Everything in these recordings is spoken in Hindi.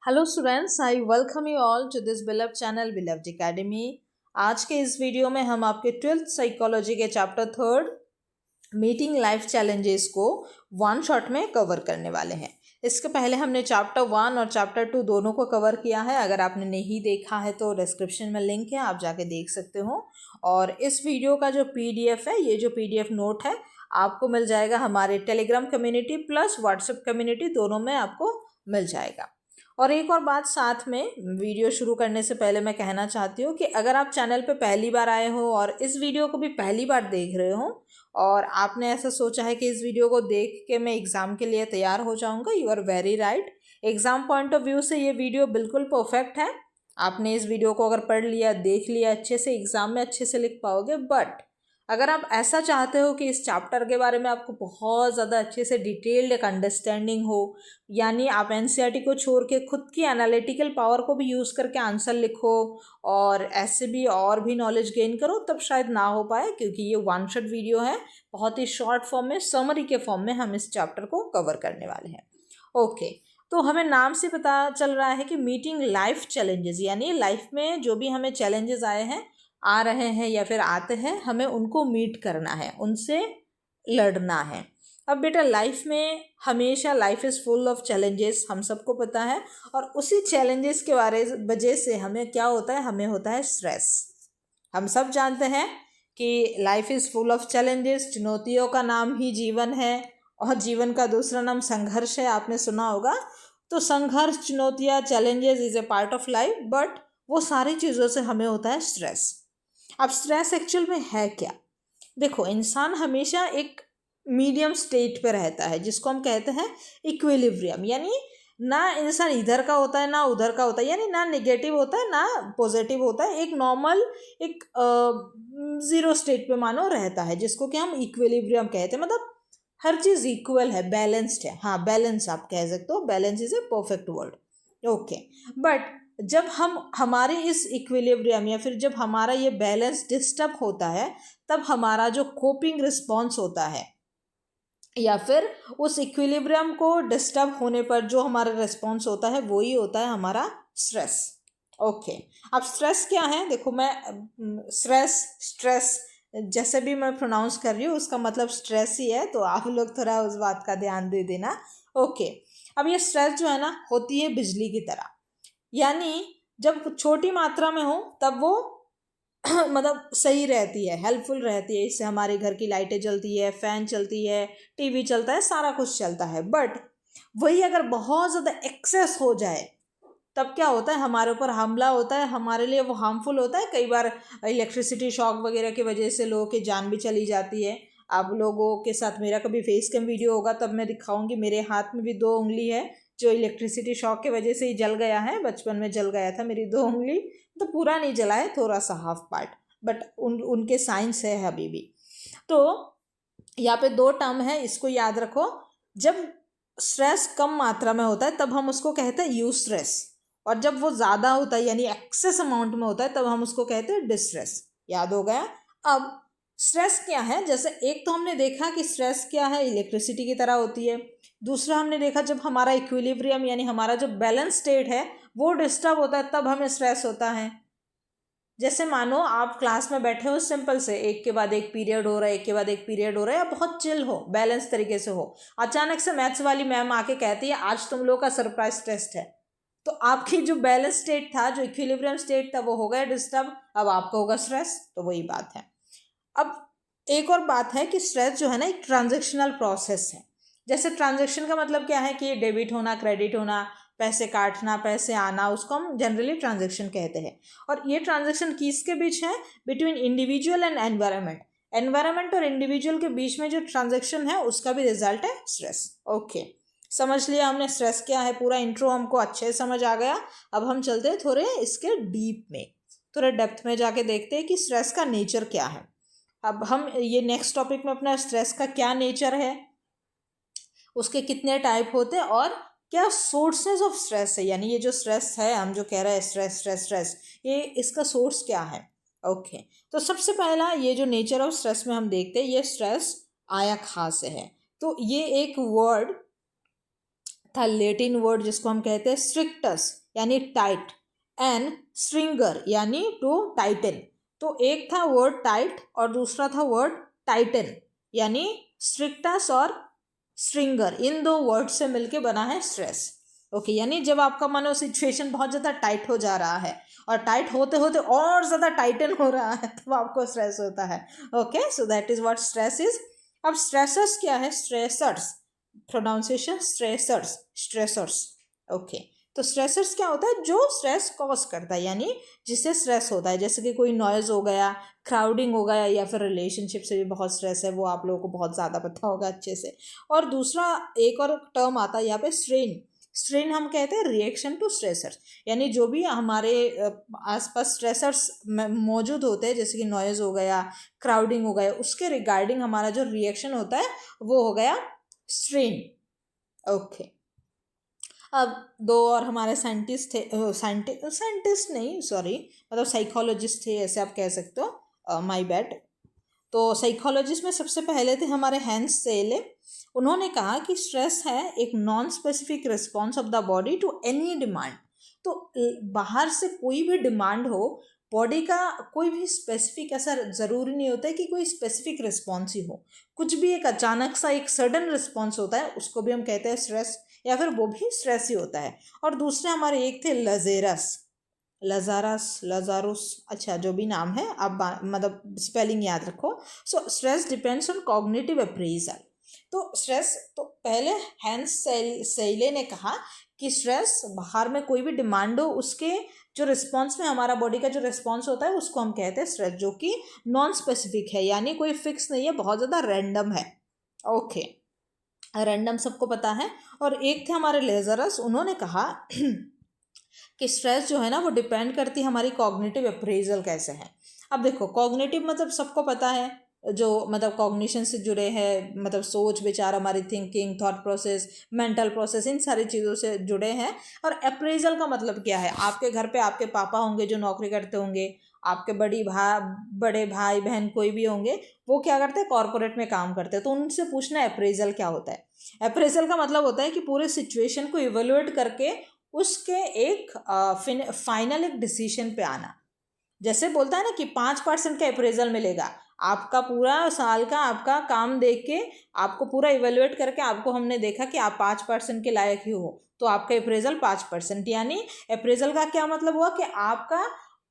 Hello students, I welcome you all to this beloved channel beloved academy. आज के इस वीडियो में हम आपके 12th साइकोलॉजी के चैप्टर 3 मीटिंग लाइफ चैलेंजेस को वन शॉट में कवर करने वाले हैं। इसके पहले हमने चैप्टर 1 और चैप्टर 2 दोनों को कवर किया है। अगर आपने नहीं देखा है तो डिस्क्रिप्शन में लिंक है, आप जाके देख सकते हो। और इस वीडियो का जो पीडीएफ है, ये जो पीडीएफ नोट है, आपको मिल जाएगा हमारे Telegram community plus WhatsApp community, दोनों में आपको मिल जाएगा। और एक और बात साथ में, वीडियो शुरू करने से पहले मैं कहना चाहती हूँ कि अगर आप चैनल पे पहली बार आए हो और इस वीडियो को भी पहली बार देख रहे हो और आपने ऐसा सोचा है कि इस वीडियो को देख के मैं एग्ज़ाम के लिए तैयार हो जाऊँगा, you are very right. Exam point of view से ये वीडियो बिल्कुल परफेक्ट है। आपने इस वीडियो को अगर पढ़ लिया, देख लिया अच्छे से, एग्ज़ाम में अच्छे से लिख पाओगे। बट अगर आप ऐसा चाहते हो कि इस चैप्टर के बारे में आपको बहुत ज़्यादा अच्छे से डिटेल्ड एक अंडरस्टैंडिंग हो, यानी आप एनसीईआरटी को छोड़ के खुद की एनालिटिकल पावर को भी यूज़ करके आंसर लिखो और ऐसे भी और भी नॉलेज गेन करो, तब शायद ना हो पाए, क्योंकि ये वन शॉट वीडियो है। बहुत ही शॉर्ट फॉर्म में, समरी के फॉर्म में हम इस चैप्टर को कवर करने वाले हैं। ओके, तो हमें नाम से पता चल रहा है कि मीटिंग लाइफ चैलेंजेस, यानी लाइफ में जो भी हमें चैलेंजेस आए हैं, आ रहे हैं या फिर आते हैं, हमें उनको मीट करना है, उनसे लड़ना है। अब बेटा, लाइफ में हमेशा life is full of challenges, हम सबको पता है। और उसी चैलेंजेस के वजह से हमें क्या होता है, हमें होता है स्ट्रेस। हम सब जानते हैं कि life is full of challenges, चुनौतियों का नाम ही जीवन है और जीवन का दूसरा नाम संघर्ष है, आपने सुना होगा। तो संघर्ष, चुनौतियाँ, challenges is a part of life, but वो सारी चीज़ों से हमें होता है स्ट्रेस। अब स्ट्रेस एक्चुअल में है क्या? देखो, इंसान हमेशा एक मीडियम स्टेट पे रहता है, जिसको हम कहते हैं इक्विलिब्रियम, यानी ना इंसान इधर का होता है ना उधर का होता है, यानी ना नेगेटिव होता है ना पॉजिटिव होता है, एक नॉर्मल, एक ज़ीरो स्टेट पे मानो रहता है, जिसको कि हम इक्विलिब्रियम कहते हैं। मतलब हर चीज़ इक्वल है, बैलेंस्ड है। हाँ, बैलेंस आप कह सकते हो, balance is a perfect word. Okay, but जब हम हमारे इस इक्विलिब्रियम या फिर जब हमारा ये बैलेंस डिस्टर्ब होता है, तब हमारा जो कोपिंग रिस्पॉन्स होता है, या फिर उस इक्विलिब्रियम को डिस्टर्ब होने पर जो हमारा रिस्पॉन्स होता है, वही होता है हमारा स्ट्रेस। ओके, अब स्ट्रेस क्या है? देखो, मैं स्ट्रेस जैसे भी मैं प्रोनाउंस कर रही हूँ, उसका मतलब स्ट्रेस ही है, तो आप लोग थोड़ा उस बात का ध्यान दे देना। ओके, अब ये स्ट्रेस जो है ना, होती है बिजली की तरह, यानी जब छोटी मात्रा में हो तब वो मतलब सही रहती है, हेल्पफुल रहती है। इससे हमारे घर की लाइटें जलती है, फैन चलती है, टीवी चलता है, सारा कुछ चलता है। बट वही अगर बहुत ज़्यादा एक्सेस हो जाए, तब क्या होता है, हमारे ऊपर हमला होता है, हमारे लिए वो हार्मफुल होता है। कई बार इलेक्ट्रिसिटी शॉक वगैरह की वजह से लोगों की जान भी चली जाती है। आप लोगों के साथ मेरा कभी फेस कैम वीडियो होगा, तब मैं दिखाऊंगी। मेरे हाथ में भी 2 उंगली है, जो इलेक्ट्रिसिटी शॉक की वजह से ही जल गया है। बचपन में जल गया था मेरी 2 उंगली, तो पूरा नहीं जला है, थोड़ा सा हाफ पार्ट, बट उनके साइंस है अभी भी। तो यहाँ पे 2 टर्म है, इसको याद रखो। जब स्ट्रेस कम मात्रा में होता है, तब हम उसको कहते हैं यूस्ट्रेस, और जब वो ज़्यादा होता है, यानी एक्सेस अमाउंट में होता है, तब हम उसको कहते हैं डिस्ट्रेस। याद हो गया? अब स्ट्रेस क्या है? जैसे एक तो हमने देखा कि स्ट्रेस क्या है, इलेक्ट्रिसिटी की तरह होती है। दूसरा हमने देखा, जब हमारा इक्विलिब्रियम यानी हमारा जो बैलेंस स्टेट है वो डिस्टर्ब होता है, तब हमें स्ट्रेस होता है। जैसे मानो आप क्लास में बैठे हो, सिंपल से एक के बाद एक पीरियड हो रहा है, एक के बाद एक पीरियड हो रहा है, या बहुत चिल हो, बैलेंस तरीके से हो, अचानक से मैथ्स वाली मैम आके कहती है आज तुम लोग का सरप्राइज टेस्ट है, तो आपकी जो बैलेंस स्टेट था, जो इक्विलिब्रियम स्टेट था, वो हो गया डिस्टर्ब। अब आपको होगा स्ट्रेस, तो वही बात है। अब एक और बात है कि स्ट्रेस जो है ना, एक ट्रांजेक्शनल प्रोसेस है। जैसे ट्रांजेक्शन का मतलब क्या है कि डेबिट होना, क्रेडिट होना, पैसे काटना, पैसे आना, उसको हम जनरली ट्रांजेक्शन कहते हैं। और ये ट्रांजेक्शन किसके बीच है? Between individual and environment. Environment और इंडिविजुअल के बीच में जो ट्रांजेक्शन है, उसका भी रिजल्ट है स्ट्रेस। ओके, समझ लिया हमने स्ट्रेस क्या है, पूरा इंट्रो हमको अच्छे से समझ आ गया। अब हम चलते हैं थोड़े इसके डीप में, थोड़े डेप्थ में जाके देखते हैं कि स्ट्रेस का नेचर क्या है। अब हम ये नेक्स्ट टॉपिक में अपना स्ट्रेस का क्या नेचर है, उसके कितने टाइप होते हैं, और क्या सोर्सेज ऑफ स्ट्रेस है, यानी ये जो स्ट्रेस है, हम जो कह रहे हैं स्ट्रेस स्ट्रेस स्ट्रेस, ये इसका सोर्स क्या है। ओके, तो सबसे पहला ये जो नेचर ऑफ स्ट्रेस में हम देखते हैं, ये स्ट्रेस आया कहाँ से है। तो ये एक वर्ड था लेटिन वर्ड जिसको हम कहते हैं स्ट्रिक्टस यानी टाइट, एंड स्ट्रिंगर यानी टू टाइटन। तो एक था वर्ड टाइट और दूसरा था वर्ड टाइटन, यानी स्ट्रिक्टस और स्ट्रिंगर, इन दो वर्ड से मिलके बना है स्ट्रेस। ओके, यानी जब आपका मानो सिचुएशन बहुत ज़्यादा टाइट हो जा रहा है और टाइट होते होते और ज़्यादा टाइटन हो रहा है तब आपको स्ट्रेस होता है। Okay, so that is what stress is. अब स्ट्रेसर्स क्या है? Stressors, pronunciation stressors, stressors. Okay, तो स्ट्रेसर्स क्या होता है? जो स्ट्रेस कॉज करता है, यानी जिससे स्ट्रेस होता है, जैसे कि कोई नॉइज़ हो गया, क्राउडिंग हो गया, या फिर रिलेशनशिप से भी बहुत स्ट्रेस है, वो आप लोगों को बहुत ज़्यादा पता होगा अच्छे से। और दूसरा एक और टर्म आता है यहाँ पे स्ट्रेन। स्ट्रेन हम कहते हैं रिएक्शन टू स्ट्रेसर्स, यानी जो भी हमारे आसपास स्ट्रेसर्स मौजूद होते हैं, जैसे कि नॉइज़ हो गया, क्राउडिंग हो गया, उसके रिगार्डिंग हमारा जो रिएक्शन होता है वो हो गया स्ट्रेन। ओके, अब दो और हमारे साइंटिस्ट थे, साइंटिस्ट नहीं सॉरी, मतलब साइकोलॉजिस्ट थे, ऐसे आप कह सकते हो, माय बैड। तो साइकोलॉजिस्ट में सबसे पहले थे हमारे हैंस सेले। उन्होंने कहा कि स्ट्रेस है एक non specific response of the body to any demand. तो बाहर से कोई भी डिमांड हो, बॉडी का कोई भी स्पेसिफिक ऐसा ज़रूरी नहीं होता है कि कोई स्पेसिफिक रिस्पॉन्स ही हो, कुछ भी एक अचानक सा एक सडन रिस्पॉन्स होता है, उसको भी हम कहते हैं स्ट्रेस, या फिर वो भी स्ट्रेस ही होता है। और दूसरे हमारे एक थे लजेरस, लजारस, लजारुस, अच्छा जो भी नाम है आप मतलब स्पेलिंग याद रखो। So stress depends on cognitive appraisal. तो स्ट्रेस, तो पहले हैंस सेले ने कहा कि स्ट्रेस बाहर में कोई भी डिमांड हो, उसके जो रिस्पॉन्स में हमारा बॉडी का जो रिस्पॉन्स होता है उसको हम कहते हैं स्ट्रेस, जो कि नॉन स्पेसिफिक है, यानी कोई फिक्स नहीं है, बहुत ज़्यादा रैंडम है। ओके, रैंडम सबको पता है। और एक थे हमारे लेजरस, उन्होंने कहा कि स्ट्रेस जो है ना वो डिपेंड करती है हमारी कॉग्निटिव अप्रेजल कैसे है। अब देखो, कॉग्निटिव मतलब सबको पता है, जो मतलब कॉग्निशन से जुड़े हैं, मतलब सोच विचार, हमारी thinking, thought process, mental process, इन सारी चीज़ों से जुड़े हैं। और अप्रेजल का मतलब क्या है? आपके घर पे आपके पापा होंगे जो नौकरी करते होंगे, आपके बड़े भाई बहन कोई भी होंगे, वो क्या करते हैं? कॉरपोरेट में काम करते हैं, तो उनसे पूछना है अप्रेजल क्या होता है। अप्रेजल का मतलब होता है कि पूरे सिचुएशन को इवेल्युएट करके उसके एक फाइनल एक डिसीजन पे आना। जैसे बोलता है ना कि 5% का अप्रेजल मिलेगा, आपका पूरा साल का आपका काम देख के, आपको पूरा इवेल्युएट करके आपको हमने देखा कि आप 5% के लायक ही हो, तो आपका अप्रेजल 5%। यानी अप्रेजल का क्या मतलब हुआ? कि आपका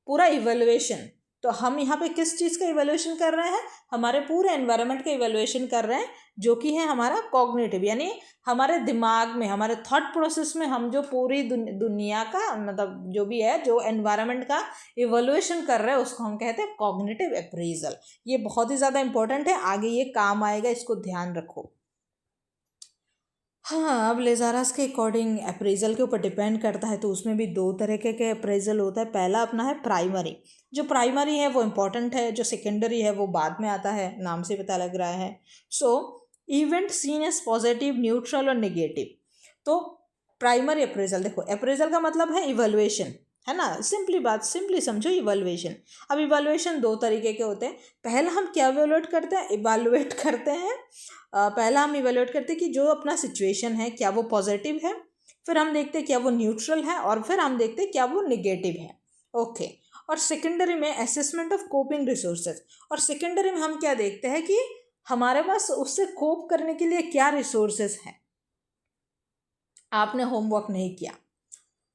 पूरा इवेल्युएशन। तो हम यहाँ पे किस चीज़ का इवेल्युएशन कर रहे हैं? हमारे पूरे एनवायरनमेंट का इवेल्युएशन कर रहे हैं, जो कि है हमारा कॉग्निटिव, यानी हमारे दिमाग में, हमारे थॉट प्रोसेस में हम जो पूरी दुनिया का मतलब जो भी है, जो एनवायरनमेंट का इवोल्यूशन कर रहे हैं, उसको हम कहते हैं कॉग्निटिव अप्रेजल। ये बहुत ही ज़्यादा इंपॉर्टेंट है, आगे ये काम आएगा, इसको ध्यान रखो। हाँ, अब लेजारस के अकॉर्डिंग अप्रेजल के ऊपर डिपेंड करता है, तो उसमें भी दो तरह के अप्रेजल होता है। पहला अपना है प्राइमरी। जो प्राइमरी है वो इम्पॉर्टेंट है, जो सेकेंडरी है वो बाद में आता है, नाम से पता लग रहा है। So event seen as positive, neutral और नेगेटिव। तो प्राइमरी अप्रेजल, देखो अप्रेजल का मतलब है इवैल्यूएशन, है ना, सिंपली बात, सिंपली समझो इवैल्यूएशन। अब इवैल्यूएशन दो तरीके के होते हैं। पहला हम क्या इवैल्यूएट करते हैं? इवैल्यूएट करते हैं, पहला हम इवैल्यूएट करते हैं कि जो अपना सिचुएशन है क्या वो पॉजिटिव है, फिर हम देखते हैं क्या वो न्यूट्रल है, और फिर हम देखते हैं क्या वो निगेटिव है। ओके, और सेकेंडरी में असेसमेंट ऑफ कोपिंग रिसोर्सेज। और सेकेंडरी में हम क्या देखते हैं कि हमारे पास उससे कोप करने के लिए क्या रिसोर्सेज हैं। आपने होमवर्क नहीं किया,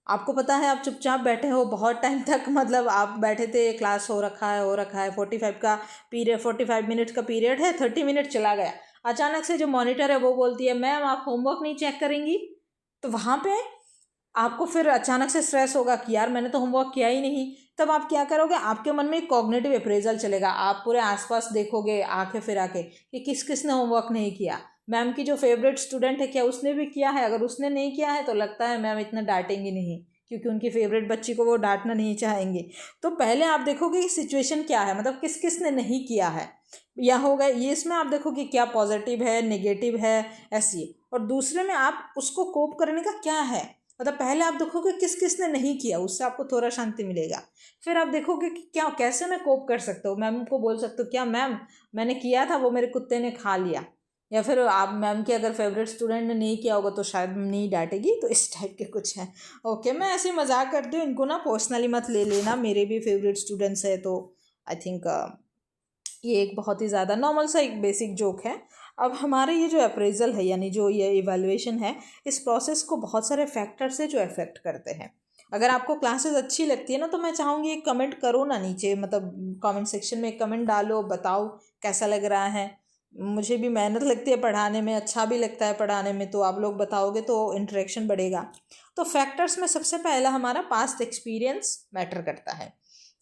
आपको पता है आप चुपचाप बैठे हो बहुत टाइम तक, मतलब आप बैठे थे, क्लास हो रखा है 45 का पीरियड, 45 मिनट का पीरियड है, 30 मिनट चला गया, अचानक से जो मॉनिटर है वो बोलती है मैम आप होमवर्क नहीं चेक करेंगी। तो वहाँ पे आपको फिर अचानक से स्ट्रेस होगा कि यार मैंने तो होमवर्क किया ही नहीं। तब आप क्या करोगे? आपके मन में एक कॉग्निटिव अप्रेजल चलेगा, आप पूरे आसपास देखोगे आंखें फिरा के कि किस किस ने होमवर्क नहीं किया। मैम की जो फेवरेट स्टूडेंट है क्या उसने भी किया है? अगर उसने नहीं किया है तो लगता है मैम इतना डांटेंगी नहीं, क्योंकि उनकी फेवरेट बच्ची को वो डांटना नहीं चाहेंगे। तो पहले आप देखोगे कि सिचुएशन क्या है, मतलब किस किस ने नहीं किया है, या होगा ये, इसमें आप देखोगे क्या पॉजिटिव है, नेगेटिव है, ऐसी। और दूसरे में आप उसको कोप करने का क्या है, मतलब पहले आप देखोगे किस किस ने नहीं किया, उससे आपको थोड़ा शांति मिलेगा। फिर आप देखोगे कि क्या, कैसे मैं कोप कर सकता हूँ। मैम को बोल सकते हो क्या मैम मैंने किया था, वो मेरे कुत्ते ने खा लिया, या फिर आप मैम की अगर फेवरेट स्टूडेंट ने नहीं किया होगा तो शायद नहीं डांटेगी, तो इस टाइप के कुछ हैं। ओके, मैं ऐसे ही मजाक करती हूँ, इनको ना पर्सनली मत ले लेना, मेरे भी फेवरेट स्टूडेंट्स है, तो आई थिंक ये एक बहुत ही ज़्यादा नॉर्मल सा एक बेसिक जोक है। अब हमारे ये जो अप्रेजल है यानी जो ये इवैल्यूएशन है, इस प्रोसेस को बहुत सारे फैक्टर्स है जो अफेक्ट करते हैं। अगर आपको क्लासेस अच्छी लगती है ना, तो मैं चाहूँगी एक कमेंट करो ना नीचे, मतलब कमेंट सेक्शन में एक कमेंट डालो, बताओ कैसा लग रहा है। मुझे भी मेहनत लगती है पढ़ाने में, अच्छा भी लगता है पढ़ाने में, तो आप लोग बताओगे तो इंटरेक्शन बढ़ेगा। तो फैक्टर्स में सबसे पहला हमारा पास्ट एक्सपीरियंस मैटर करता है,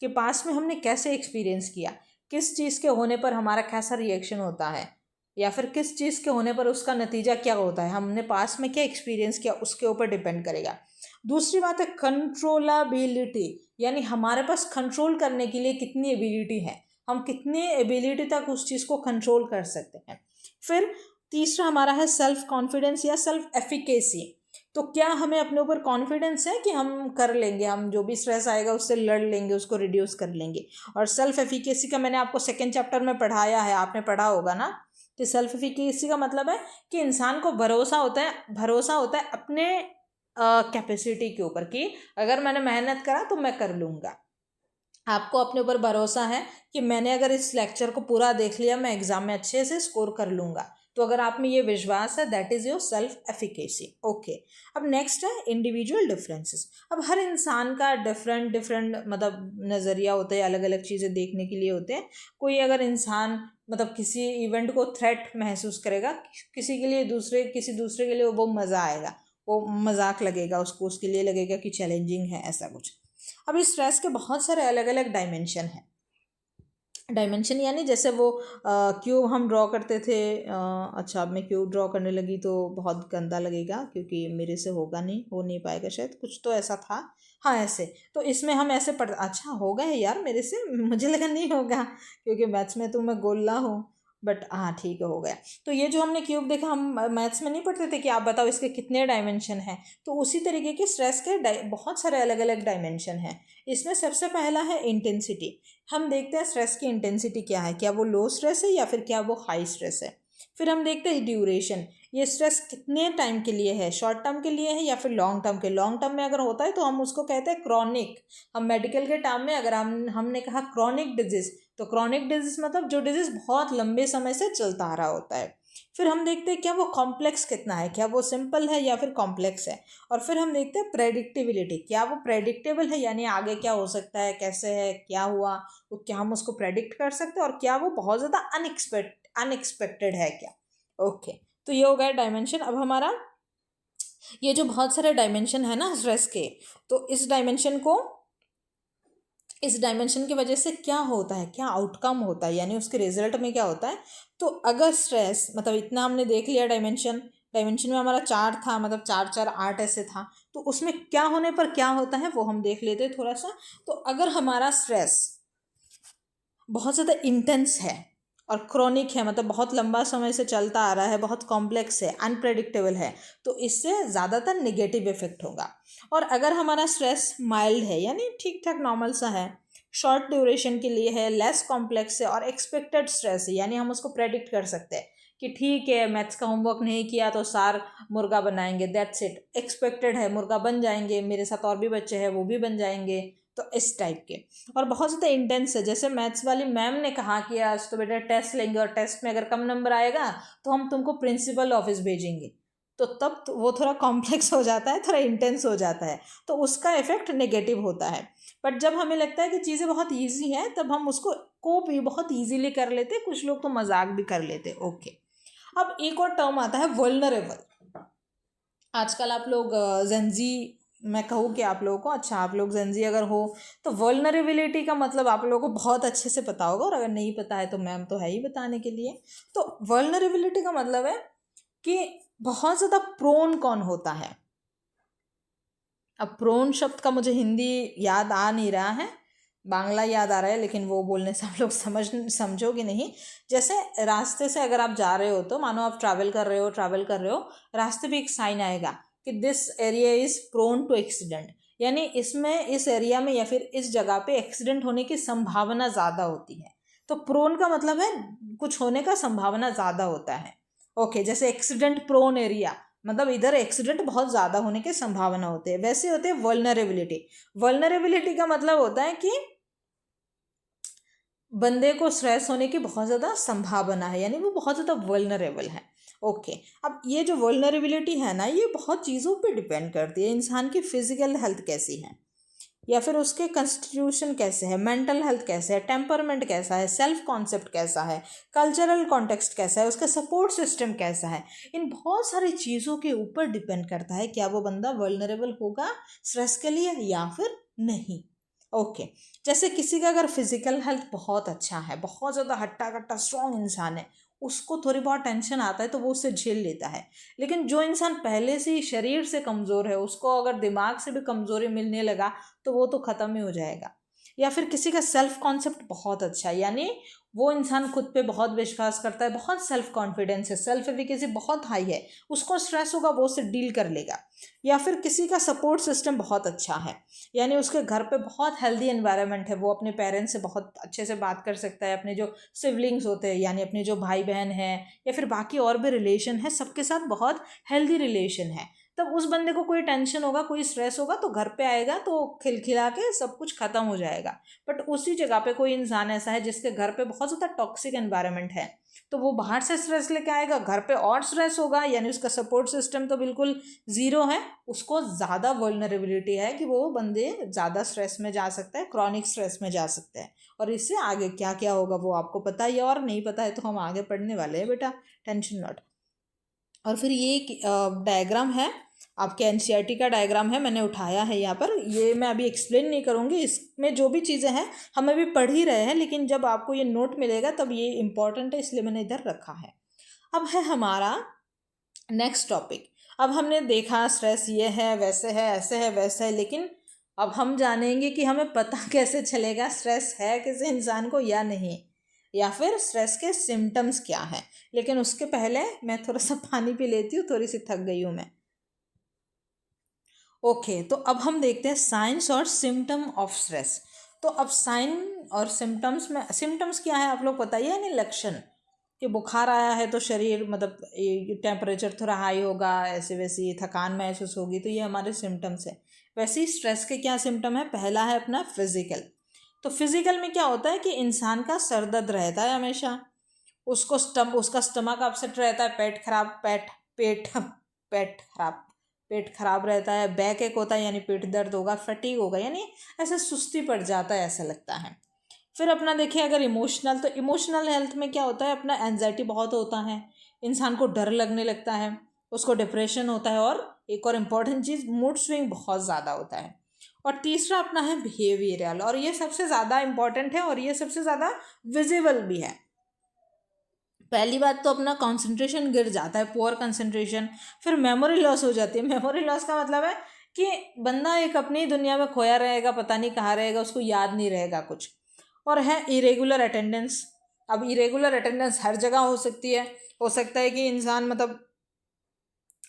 कि पास्ट में हमने कैसे एक्सपीरियंस किया, किस चीज़ के होने पर हमारा कैसा रिएक्शन होता है, या फिर किस चीज़ के होने पर उसका नतीजा क्या होता है, हमने पास्ट में क्या एक्सपीरियंस किया उसके ऊपर डिपेंड करेगा। दूसरी बात है कंट्रोलाबिलिटी, यानी हमारे पास कंट्रोल करने के लिए कितनी एबिलिटी है, हम कितने एबिलिटी तक उस चीज़ को कंट्रोल कर सकते हैं। फिर तीसरा हमारा है सेल्फ कॉन्फिडेंस या सेल्फ एफिकेसी, तो क्या हमें अपने ऊपर कॉन्फिडेंस है कि हम कर लेंगे, हम जो भी स्ट्रेस आएगा उससे लड़ लेंगे, उसको रिड्यूस कर लेंगे। और सेल्फ एफिकेसी का मैंने आपको सेकेंड चैप्टर में पढ़ाया है, आपने पढ़ा होगा ना, कि सेल्फ एफिकेसी का मतलब है कि इंसान को भरोसा होता है अपने कैपेसिटी के ऊपर, कि अगर मैंने मेहनत करा तो मैं कर लूँगा। आपको अपने ऊपर भरोसा है कि मैंने अगर इस लेक्चर को पूरा देख लिया, मैं एग्जाम में अच्छे से स्कोर कर लूँगा। तो अगर आप में ये विश्वास है, that is your self efficacy. Okay, अब नेक्स्ट है इंडिविजुअल डिफरेंसेस। अब हर इंसान का डिफरेंट मतलब नज़रिया होता है, अलग अलग चीज़ें देखने के लिए होते हैं। कोई अगर इंसान मतलब किसी इवेंट को थ्रेट महसूस करेगा, किसी के लिए किसी दूसरे के लिए वो मज़ा आएगा, वो मजाक लगेगा उसको, उसके लिए लगेगा कि चैलेंजिंग है, ऐसा कुछ। अब इस स्ट्रेस के बहुत सारे अलग अलग डायमेंशन हैं। डायमेंशन यानी जैसे वो क्यूब हम ड्रॉ करते थे, अच्छा अब मैं क्यूब ड्रॉ करने लगी तो बहुत गंदा लगेगा क्योंकि मेरे से होगा नहीं, हो नहीं पाएगा शायद, कुछ तो ऐसा था। हाँ ऐसे, तो इसमें हम ऐसे अच्छा होगा है यार मेरे से, मुझे लगा नहीं होगा क्योंकि मैथ्स में तो मैं गोला हूँ, बट हाँ ठीक है हो गया। तो ये जो हमने क्यूब देखा, हम मैथ्स में नहीं पढ़ते थे कि आप बताओ इसके कितने डायमेंशन हैं, तो उसी तरीके के स्ट्रेस के बहुत सारे अलग अलग डायमेंशन हैं। इसमें सबसे पहला है इंटेंसिटी। हम देखते हैं स्ट्रेस की इंटेंसिटी क्या है, क्या वो लो स्ट्रेस है या फिर क्या वो हाई स्ट्रेस है। फिर हम देखते हैं ड्यूरेशन, ये स्ट्रेस कितने टाइम के लिए है, शॉर्ट टर्म के लिए है या फिर लॉन्ग टर्म के। लॉन्ग टर्म में अगर होता है तो हम उसको कहते हैं क्रॉनिक। हम मेडिकल के टर्म में अगर हमने कहा क्रॉनिक डिजीज, तो क्रॉनिक डिजीज मतलब जो डिजीज बहुत लंबे समय से चलता आ रहा होता है। फिर हम देखते हैं क्या वो कॉम्प्लेक्स कितना है, क्या वो सिंपल है या फिर कॉम्प्लेक्स है। और फिर हम देखते हैं प्रेडिक्टिबिलिटी, क्या वो प्रेडिक्टेबल है, यानी आगे क्या हो सकता है, कैसे है, क्या हुआ, वो क्या हम उसको प्रेडिक्ट कर सकते हैं, और क्या वो बहुत ज़्यादा अनएक्सपेक्टेड है क्या। ओके, तो ये हो गया डायमेंशन। अब हमारा ये जो बहुत सारे डायमेंशन है ना स्ट्रेस के, तो इस डायमेंशन की वजह से क्या होता है, क्या आउटकम होता है, यानी उसके रिजल्ट में क्या होता है। तो अगर स्ट्रेस मतलब इतना हमने देख लिया डायमेंशन में हमारा 4 था, मतलब 4 4 8 ऐसे था, तो उसमें क्या होने पर क्या होता है वो हम देख लेते हैं थोड़ा सा। तो अगर हमारा स्ट्रेस बहुत ज़्यादा इंटेंस है और क्रोनिक है, मतलब बहुत लंबा समय से चलता आ रहा है, बहुत कॉम्प्लेक्स है, अनप्रेडिक्टेबल है, तो इससे ज़्यादातर नेगेटिव इफेक्ट होगा। और अगर हमारा स्ट्रेस माइल्ड है यानी ठीक ठाक नॉर्मल सा है, शॉर्ट ड्यूरेशन के लिए है, लेस कॉम्प्लेक्स है और एक्सपेक्टेड स्ट्रेस है, यानी हम उसको प्रेडिक्ट कर सकते हैं कि ठीक है मैथ्स का होमवर्क नहीं किया तो सार मुर्गा बनाएंगे, दैट्स इट, एक्सपेक्टेड है मुर्गा बन जाएंगे, मेरे साथ और भी बच्चे हैं वो भी बन जाएंगे, तो इस टाइप के। और बहुत ज़्यादा इंटेंस है, जैसे मैथ्स वाली मैम ने कहा कि आज तो बेटा टेस्ट लेंगे और टेस्ट में अगर कम नंबर आएगा तो हम तुमको प्रिंसिपल ऑफिस भेजेंगे, तो तब तो वो थोड़ा कॉम्प्लेक्स हो जाता है, थोड़ा इंटेंस हो जाता है, तो उसका इफेक्ट नेगेटिव होता है। बट जब हमें लगता है कि चीज़ें बहुत ईजी हैं तब हम उसको कोप भी बहुत ईजीली कर लेते, कुछ लोग तो मजाक भी कर लेते। ओके, अब एक और टर्म आता है वल्नरेबल। आजकल आप लोग जेंजी, मैं कहूँ कि आप लोगों को, अच्छा आप लोग जेंजी अगर हो तो वल्नरेबिलिटी का मतलब आप लोगों को बहुत अच्छे से पता होगा, और अगर नहीं पता है तो मैम तो है ही बताने के लिए। तो वल्नरेबिलिटी का मतलब है कि बहुत ज़्यादा प्रोन कौन होता है। अब प्रोन शब्द का मुझे हिंदी याद आ नहीं रहा है, बांग्ला याद आ रहा है, लेकिन वो बोलने से आप लोग समझोगे नहीं। जैसे रास्ते से अगर आप जा रहे हो, तो मानो आप ट्रैवल कर रहे हो, रास्ते पे एक साइन आएगा कि this area is prone to accident, यानी इसमें, इस एरिया में या फिर इस जगह पे एक्सीडेंट होने की संभावना ज़्यादा होती है। तो प्रोन का मतलब है कुछ होने का संभावना ज़्यादा होता है। ओके, जैसे एक्सीडेंट प्रोन एरिया, मतलब इधर एक्सीडेंट बहुत ज़्यादा होने की संभावना होती है। वैसे होते हैं वल्नरेबिलिटी। वल्नरेबिलिटी का मतलब होता है कि बंदे को स्ट्रेस होने की बहुत ज़्यादा संभावना है, यानी वो बहुत ज़्यादा वल्नरेबल है। ओके, अब ये जो वल्नरेबिलिटी है ना, ये बहुत चीज़ों पे डिपेंड करती है। इंसान की फिजिकल हेल्थ कैसी है, या फिर उसके कॉन्स्टिट्यूशन कैसे है, मेंटल हेल्थ कैसे है, टेम्परमेंट कैसा है, सेल्फ कॉन्सेप्ट कैसा है, कल्चरल कॉन्टेक्स्ट कैसा है, उसका सपोर्ट सिस्टम कैसा है। इन बहुत सारी चीज़ों के ऊपर डिपेंड करता है क्या वो बंदा वल्नरेबल होगा स्ट्रेस के लिए या फिर नहीं। ओके, जैसे किसी का अगर फिजिकल हेल्थ बहुत अच्छा है, बहुत ज़्यादा हट्टा कट्टा स्ट्रॉन्ग इंसान है, उसको थोड़ी बहुत टेंशन आता है तो वो उससे झेल लेता है। लेकिन जो इंसान पहले से ही शरीर से कमज़ोर है, उसको अगर दिमाग से भी कमज़ोरी मिलने लगा तो वो तो ख़त्म ही हो जाएगा। या फिर किसी का सेल्फ कॉन्सेप्ट बहुत अच्छा है, यानी वो इंसान खुद पे बहुत विश्वास करता है, बहुत सेल्फ कॉन्फिडेंस है, सेल्फ एफिकेसी बहुत हाई है, उसको स्ट्रेस होगा वो उससे डील कर लेगा। या फिर किसी का सपोर्ट सिस्टम बहुत अच्छा है, यानी उसके घर पे बहुत हेल्दी एनवायरनमेंट है, वो अपने पेरेंट्स से बहुत अच्छे से बात कर सकता है, अपने जो सिबलिंग्स होते हैं यानी अपने जो भाई बहन हैं या फिर बाकी और भी रिलेशन है, सबके साथ बहुत हेल्दी रिलेशन है, तब उस बंदे को कोई टेंशन होगा, कोई स्ट्रेस होगा तो घर पे आएगा तो खिलखिला के सब कुछ ख़त्म हो जाएगा। बट उसी जगह पे कोई इंसान ऐसा है जिसके घर पे बहुत ज़्यादा टॉक्सिक एनवायरनमेंट है, तो वो बाहर से स्ट्रेस लेके आएगा, घर पे और स्ट्रेस होगा, यानी उसका सपोर्ट सिस्टम तो बिल्कुल ज़ीरो है, उसको ज़्यादा वल्नरेबिलिटी है कि वो बंदे ज़्यादा स्ट्रेस में जा सकता है, क्रॉनिक स्ट्रेस में जा सकते हैं। और इससे आगे क्या क्या होगा वो आपको पता ही है, और नहीं पता है तो हम आगे पढ़ने वाले हैं बेटा, टेंशन नॉट। और फिर ये एक डायग्राम है, आपके एनसीईआरटी का डायग्राम है, मैंने उठाया है यहाँ पर, ये मैं अभी एक्सप्लेन नहीं करूँगी, इसमें जो भी चीज़ें हैं हम अभी पढ़ ही रहे हैं, लेकिन जब आपको ये नोट मिलेगा तब ये इम्पॉर्टेंट है, इसलिए मैंने इधर रखा है। अब है हमारा नेक्स्ट टॉपिक। अब हमने देखा स्ट्रेस ये है, वैसे है, ऐसे है, वैसे है, लेकिन अब हम जानेंगे कि हमें पता कैसे चलेगा स्ट्रेस है किसी इंसान को या नहीं, या फिर स्ट्रेस के सिम्टम्स क्या हैं। लेकिन उसके पहले मैं थोड़ा सा पानी पी लेती हूँ, थोड़ी सी थक गई हूँ मैं। ओके, तो अब हम देखते हैं साइंस और सिम्टम ऑफ स्ट्रेस। तो अब साइन और सिम्टम्स में, सिम्टम्स क्या है आप लोग बताइए, यानी लक्षण, कि बुखार आया है तो शरीर मतलब टेम्परेचर थोड़ा हाई होगा, ऐसे वैसे थकान महसूस होगी, तो ये हमारे सिम्टम्स है। वैसे ही स्ट्रेस के क्या सिम्टम है, पहला है अपना फिजिकल। तो फिजिकल में क्या होता है कि इंसान का सर दर्द रहता है हमेशा, उसको उसका स्टमक अपसेट रहता है, पेट खराब, पेट पेट खराब पेट खराब रहता है, बैक एक होता है यानी पेट दर्द होगा, फटीग होगा यानी ऐसे सुस्ती पड़ जाता है, ऐसा लगता है। फिर अपना देखिए अगर इमोशनल, तो इमोशनल हेल्थ में क्या होता है, अपना एंजाइटी बहुत होता है, इंसान को डर लगने लगता है, उसको डिप्रेशन होता है, और एक और इम्पॉर्टेंट चीज़, मूड स्विंग बहुत ज़्यादा होता है। और तीसरा अपना है बिहेवियरल, और ये सबसे ज़्यादा इम्पॉर्टेंट है और ये सबसे ज़्यादा विजिबल भी है। पहली बात तो अपना कंसंट्रेशन गिर जाता है, पुअर कंसंट्रेशन। फिर मेमोरी लॉस हो जाती है। मेमोरी लॉस का मतलब है कि बंदा एक अपनी दुनिया में खोया रहेगा, पता नहीं कहाँ रहेगा, उसको याद नहीं रहेगा कुछ। और है इरेगुलर अटेंडेंस। अब इरेगुलर अटेंडेंस हर जगह हो सकती है, हो सकता है कि इंसान मतलब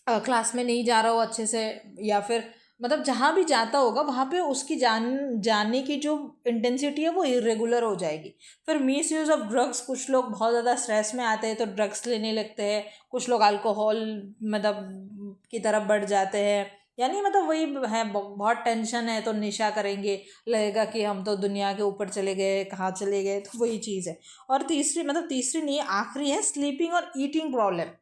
क्लास में नहीं जा रहा हो अच्छे से, या फिर मतलब जहाँ भी जाता होगा वहाँ पे उसकी जानने की जो इंटेंसिटी है वो इरेगुलर हो जाएगी। फिर मिस यूज़ ऑफ ड्रग्स, कुछ लोग बहुत ज़्यादा स्ट्रेस में आते हैं तो ड्रग्स लेने लगते हैं, कुछ लोग अल्कोहल मतलब की तरफ बढ़ जाते हैं, यानी मतलब वही है, बहुत टेंशन है तो नशा करेंगे, लगेगा कि हम तो दुनिया के ऊपर चले गए, कहाँ चले गए, तो वही चीज़ है। और तीसरी, मतलब तीसरी नहीं, आखिरी है स्लीपिंग और ईटिंग प्रॉब्लम।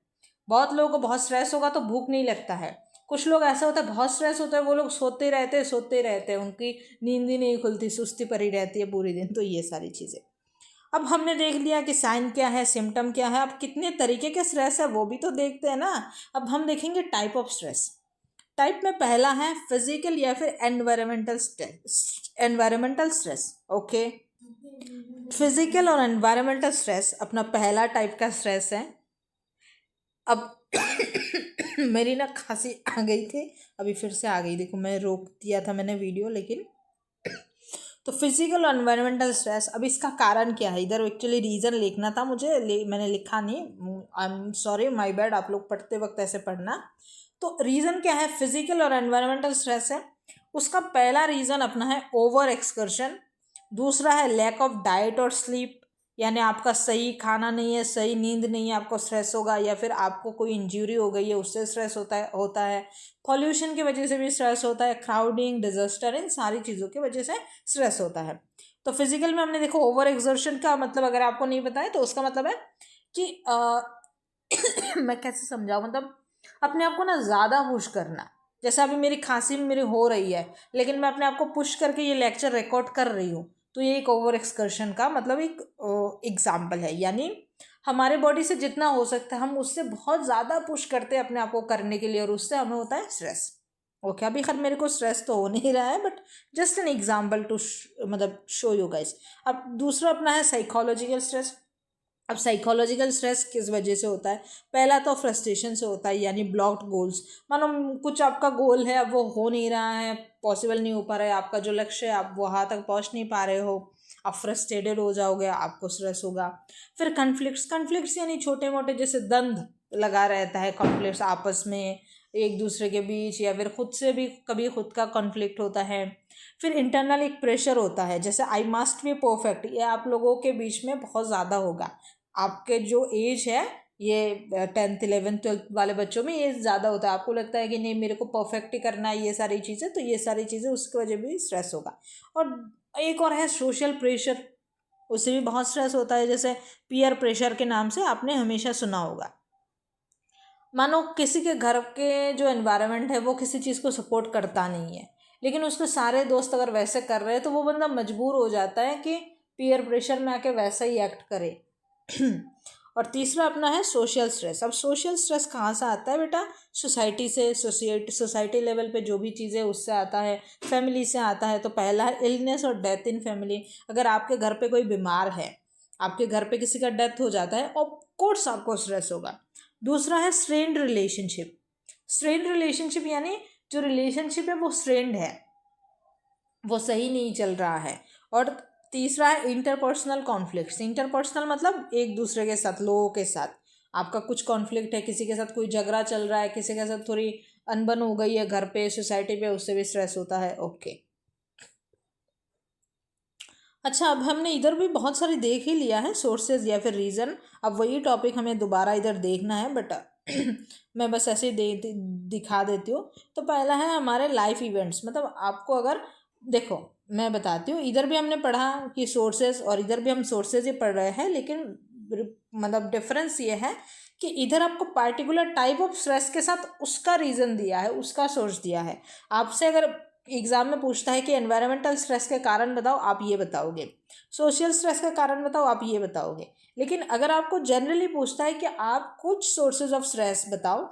बहुत लोगों को बहुत स्ट्रेस होगा तो भूख नहीं लगता है, कुछ लोग ऐसा होता है बहुत स्ट्रेस होता है वो लोग सोते ही रहते हैं, उनकी नींद ही नहीं खुलती, सुस्ती पड़ी रहती है पूरी दिन। तो ये सारी चीज़ें अब हमने देख लिया कि साइन क्या है, सिम्टम क्या है, अब कितने तरीके के स्ट्रेस है वो भी तो देखते हैं ना। अब हम देखेंगे टाइप ऑफ स्ट्रेस। टाइप में पहला है फिजिकल या फिर environmental stress. Environmental stress, okay, physical और एनवायरमेंटल स्ट्रेस अपना पहला टाइप का स्ट्रेस है। अब मेरी ना खांसी आ गई थी, अभी फिर से आ गई, देखो मैं रोक दिया था मैंने वीडियो, लेकिन तो फिजिकल और एनवायरमेंटल स्ट्रेस, अब इसका कारण क्या है, इधर एक्चुअली रीज़न लिखना था मुझे, मैंने लिखा नहीं, I am sorry, my bad, आप लोग पढ़ते वक्त ऐसे पढ़ना। तो रीज़न क्या है, फिजिकल और एनवायरमेंटल स्ट्रेस है, उसका पहला रीज़न अपना है ओवर एक्सकर्शन, दूसरा है लैक ऑफ डाइट और स्लीप, यानी आपका सही खाना नहीं है, सही नींद नहीं है, आपको स्ट्रेस होगा, या फिर आपको कोई इंजरी हो गई है उससे स्ट्रेस होता है। पॉल्यूशन की वजह से भी स्ट्रेस होता है, क्राउडिंग, डिजास्टर, इन सारी चीज़ों की वजह से स्ट्रेस होता है। तो फिजिकल में हमने देखो ओवर एक्सर्शन का मतलब अगर आपको नहीं पता है तो उसका मतलब है कि मैं कैसे समझाऊँ, मतलब अपने आप को ना ज़्यादा पुश करना। जैसे अभी मेरी खांसी मेरी हो रही है लेकिन मैं अपने आप को पुश करके ये लेक्चर रिकॉर्ड कर रही हूँ, तो ये एक ओवर एक्सकर्शन का मतलब एक एग्जाम्पल है। यानी हमारे बॉडी से जितना हो सकता है हम उससे बहुत ज़्यादा पुश करते हैं अपने आप को करने के लिए, और उससे हमें होता है स्ट्रेस। ओके, अभी खैर मेरे को स्ट्रेस तो हो नहीं रहा है, but just an example to मतलब शो यू गाइस। अब दूसरा अपना है साइकोलॉजिकल स्ट्रेस। अब साइकोलॉजिकल स्ट्रेस किस वजह से होता है? पहला तो फ्रस्ट्रेशन से होता है, यानी ब्लॉक्ड गोल्स। मानो कुछ आपका गोल है, अब वो हो नहीं रहा है, पॉसिबल नहीं हो पा रहा है, आपका जो लक्ष्य है आप वहाँ तक पहुँच नहीं पा रहे हो, आप फ्रस्ट्रेटेड हो जाओगे, आपको स्ट्रेस होगा। फिर कन्फ्लिक्ट्स यानी छोटे मोटे जैसे द्वंद्व लगा रहता है, कॉन्फ्लिक्ट्स आपस में एक दूसरे के बीच, या फिर खुद से भी कभी खुद का कॉन्फ्लिक्ट होता है। फिर इंटरनल एक प्रेशर होता है, जैसे आई मस्ट बी परफेक्ट, ये आप लोगों के बीच में बहुत ज़्यादा होगा। आपके जो एज है ये 10th 11th 12th वाले बच्चों में ये ज़्यादा होता है, आपको लगता है कि नहीं मेरे को परफेक्ट ही करना है ये सारी चीज़ें, तो ये सारी चीज़ें उसकी वजह भी स्ट्रेस होगा। और एक और है सोशल प्रेशर, उससे भी बहुत स्ट्रेस होता है, जैसे पीयर प्रेशर के नाम से आपने हमेशा सुना होगा। मानो किसी के घर के जो एनवायरनमेंट है वो किसी चीज़ को सपोर्ट करता नहीं है, लेकिन उसके सारे दोस्त अगर वैसे कर रहे हैं तो वो बंदा मजबूर हो जाता है कि पीयर प्रेशर में आके वैसा ही एक्ट करे। और तीसरा अपना है सोशल स्ट्रेस। अब सोशल स्ट्रेस कहाँ से आता है बेटा? सोसाइटी से, सोसाइटी लेवल पे जो भी चीज़ें उससे आता है, फैमिली से आता है। तो पहला है इलनेस और डेथ इन फैमिली। अगर आपके घर पे कोई बीमार है, आपके घर पे किसी का डेथ हो जाता है, ऑफ कोर्स आपको स्ट्रेस होगा। दूसरा है स्ट्रेन्ड रिलेशनशिप। स्ट्रेन्ड रिलेशनशिप यानी जो रिलेशनशिप है वो स्ट्रेन्ड है, वो सही नहीं चल रहा है। और तीसरा है इंटरपर्सनल कॉन्फ्लिक्ट्स। इंटरपर्सनल मतलब एक दूसरे के साथ, लोगों के साथ आपका कुछ कॉन्फ्लिक्ट है, किसी के साथ कोई झगड़ा चल रहा है, किसी के साथ थोड़ी अनबन हो गई है घर पे, सोसाइटी पे, उससे भी स्ट्रेस होता है। ओके, अच्छा, अब हमने इधर भी बहुत सारी देख ही लिया है सोर्सेज या फिर रीज़न। अब वही टॉपिक हमें दोबारा इधर देखना है, बट मैं बस ऐसे ही दिखा देती हूँ। तो पहला है हमारे लाइफ इवेंट्स। मतलब आपको अगर देखो मैं बताती हूँ, इधर भी हमने पढ़ा कि सोर्सेज और इधर भी हम सोर्सेज ही पढ़ रहे हैं, लेकिन मतलब डिफरेंस ये है कि इधर आपको पार्टिकुलर टाइप ऑफ स्ट्रेस के साथ उसका रीज़न दिया है, उसका सोर्स दिया है। आपसे अगर एग्जाम में पूछता है कि एनवायरमेंटल स्ट्रेस के कारण बताओ, आप ये बताओगे। सोशल स्ट्रेस का कारण बताओ, आप ये बताओगे। लेकिन अगर आपको जनरली पूछता है कि आप कुछ सोर्सेज ऑफ स्ट्रेस बताओ,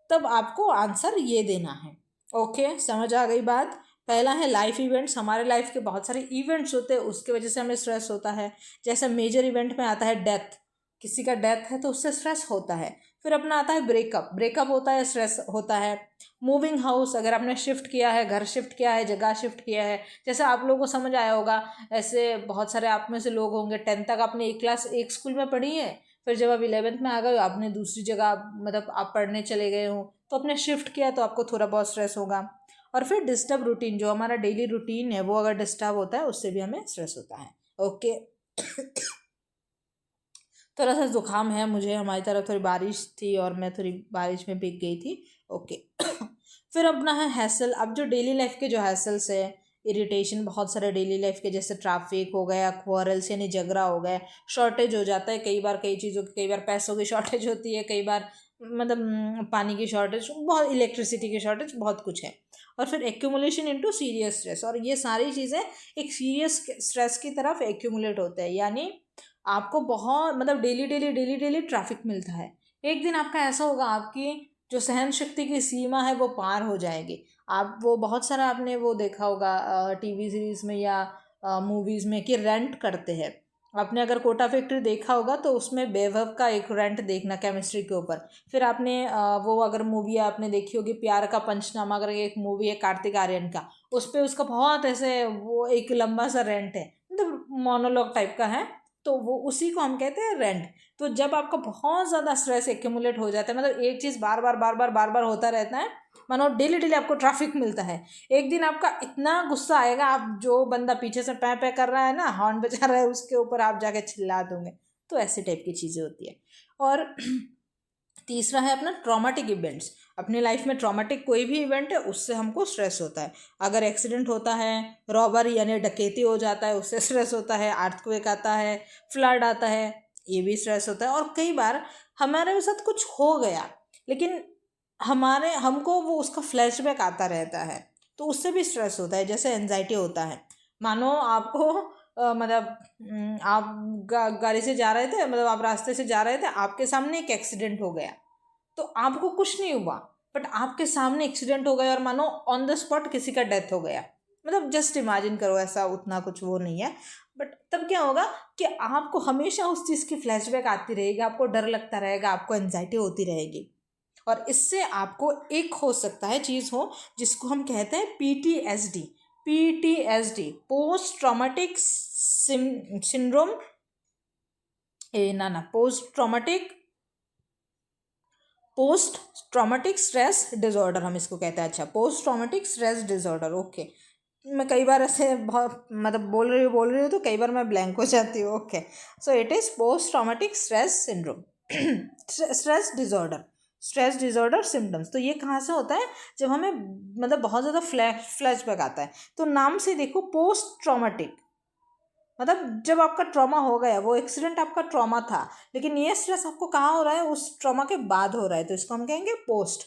तब आपको आंसर ये देना है। ओके, समझ आ गई बात? पहला है लाइफ इवेंट्स। हमारे लाइफ के बहुत सारे इवेंट्स होते हैं, उसकी वजह से हमें स्ट्रेस होता है। जैसे मेजर इवेंट में आता है डेथ, किसी का डेथ है तो उससे स्ट्रेस होता है। फिर अपना आता है ब्रेकअप, ब्रेकअप होता है, स्ट्रेस होता है। मूविंग हाउस, अगर आपने शिफ्ट किया है, घर शिफ्ट किया है, जगह शिफ्ट किया है, जैसे आप लोगों को समझ आया होगा, ऐसे बहुत सारे आप में से लोग होंगे 10th तक आपने एक क्लास एक स्कूल में पढ़ी है, फिर जब आप 11th में आ गए आपने दूसरी जगह मतलब आप पढ़ने चले गए हो, तो आपने शिफ्ट किया तो आपको थोड़ा बहुत स्ट्रेस होगा। और फिर डिस्टर्ब रूटीन, जो हमारा डेली रूटीन है वो अगर डिस्टर्ब होता है उससे भी हमें स्ट्रेस होता है। ओके, थोड़ा सा जुकाम है मुझे, हमारी तरफ थोड़ी बारिश थी और मैं थोड़ी बारिश में भीग गई थी। ओके, फिर अपना है हैसल। अब जो डेली लाइफ के जो हैसल्स है, इरिटेशन बहुत सारे डेली लाइफ के, जैसे ट्रैफिक हो गया, क्वारल्स यानी झगड़ा हो गया, शॉर्टेज हो जाता है कई बार कई चीज़ों की, कई बार पैसों की शॉर्टेज होती है, कई बार मतलब पानी की शॉर्टेज, बहुत इलेक्ट्रिसिटी की शॉर्टेज, बहुत कुछ है। और फिर एक्यूमुलेशन इनटू सीरियस स्ट्रेस, और ये सारी चीज़ें एक सीरियस स्ट्रेस की तरफ एक्यूमुलेट होते हैं। यानी आपको बहुत मतलब daily daily daily daily traffic मिलता है, एक दिन आपका ऐसा होगा आपकी जो सहन शक्ति की सीमा है वो पार हो जाएगी। आप वो बहुत सारा आपने वो देखा होगा टीवी सीरीज़ में या मूवीज़ में कि रेंट करते हैं। आपने अगर कोटा फैक्ट्री देखा होगा तो उसमें बेवब का एक रेंट देखना केमिस्ट्री के ऊपर। फिर आपने वो अगर मूवी आपने देखी होगी प्यार का पंचनामा अगर एक मूवी है कार्तिक आर्यन का, उस पर उसका बहुत ऐसे वो एक लंबा सा रेंट है, मतलब मोनोलॉग टाइप का है, तो वो उसी को हम कहते हैं रेंट। तो जब आपका बहुत ज़्यादा स्ट्रेस एक्यूमुलेट हो जाता है, मतलब एक चीज़ बार बार होता रहता है, मानो डेली आपको ट्रैफिक मिलता है, एक दिन आपका इतना गुस्सा आएगा, आप जो बंदा पीछे से पै कर रहा है ना, हॉर्न बजा रहा है, उसके ऊपर आप जाके चिल्ला दोगे। तो ऐसे टाइप की चीज़ें होती है। और तीसरा है अपना ट्रॉमेटिक इवेंट्स। अपनी लाइफ में ट्रॉमेटिक कोई भी इवेंट है उससे हमको स्ट्रेस होता है। अगर एक्सीडेंट होता है, रॉबरी यानी डकैती हो जाता है, उससे स्ट्रेस होता है, अर्थक्वेक आता है, फ्लड आता है, ये भी स्ट्रेस होता है। और कई बार हमारे साथ कुछ हो गया लेकिन हमको वो उसका फ्लैशबैक आता रहता है, तो उससे भी स्ट्रेस होता है। जैसे एंजाइटी होता है, मानो आपको आप गाड़ी से जा रहे थे, मतलब आप रास्ते से जा रहे थे, आपके सामने एक एक्सीडेंट हो गया, तो आपको कुछ नहीं हुआ, बट आपके सामने एक्सीडेंट हो गया और मानो ऑन द स्पॉट किसी का डेथ हो गया। मतलब जस्ट इमेजिन करो, ऐसा उतना कुछ वो नहीं है, बट तब क्या होगा कि आपको हमेशा उस चीज़ की फ्लैशबैक आती रहेगी, आपको डर लगता रहेगा, आपको एंजाइटी होती रहेगी। और इससे आपको एक हो सकता है चीज़ हो जिसको हम कहते हैं PTSD। PTSD post traumatic syndrome, post traumatic stress disorder हम इसको कहते हैं। अच्छा, post traumatic stress disorder, okay. मैं कई बार ऐसे बहुत मतलब बोल रही हूँ तो कई बार मैं ब्लैंक हो जाती हूँ। Okay, so it is post traumatic stress syndrome, stress disorder symptoms. तो ये कहाँ से होता है? जब हमें मतलब बहुत ज़्यादा फ्लैशबैक आता है। तो नाम से देखो, पोस्ट ट्रॉमेटिक मतलब जब आपका ट्रॉमा हो गया, वो एक्सीडेंट आपका ट्रॉमा था, लेकिन ये स्ट्रेस आपको कहाँ हो रहा है? उस ट्रॉमा के बाद हो रहा है, तो इसको हम कहेंगे पोस्ट।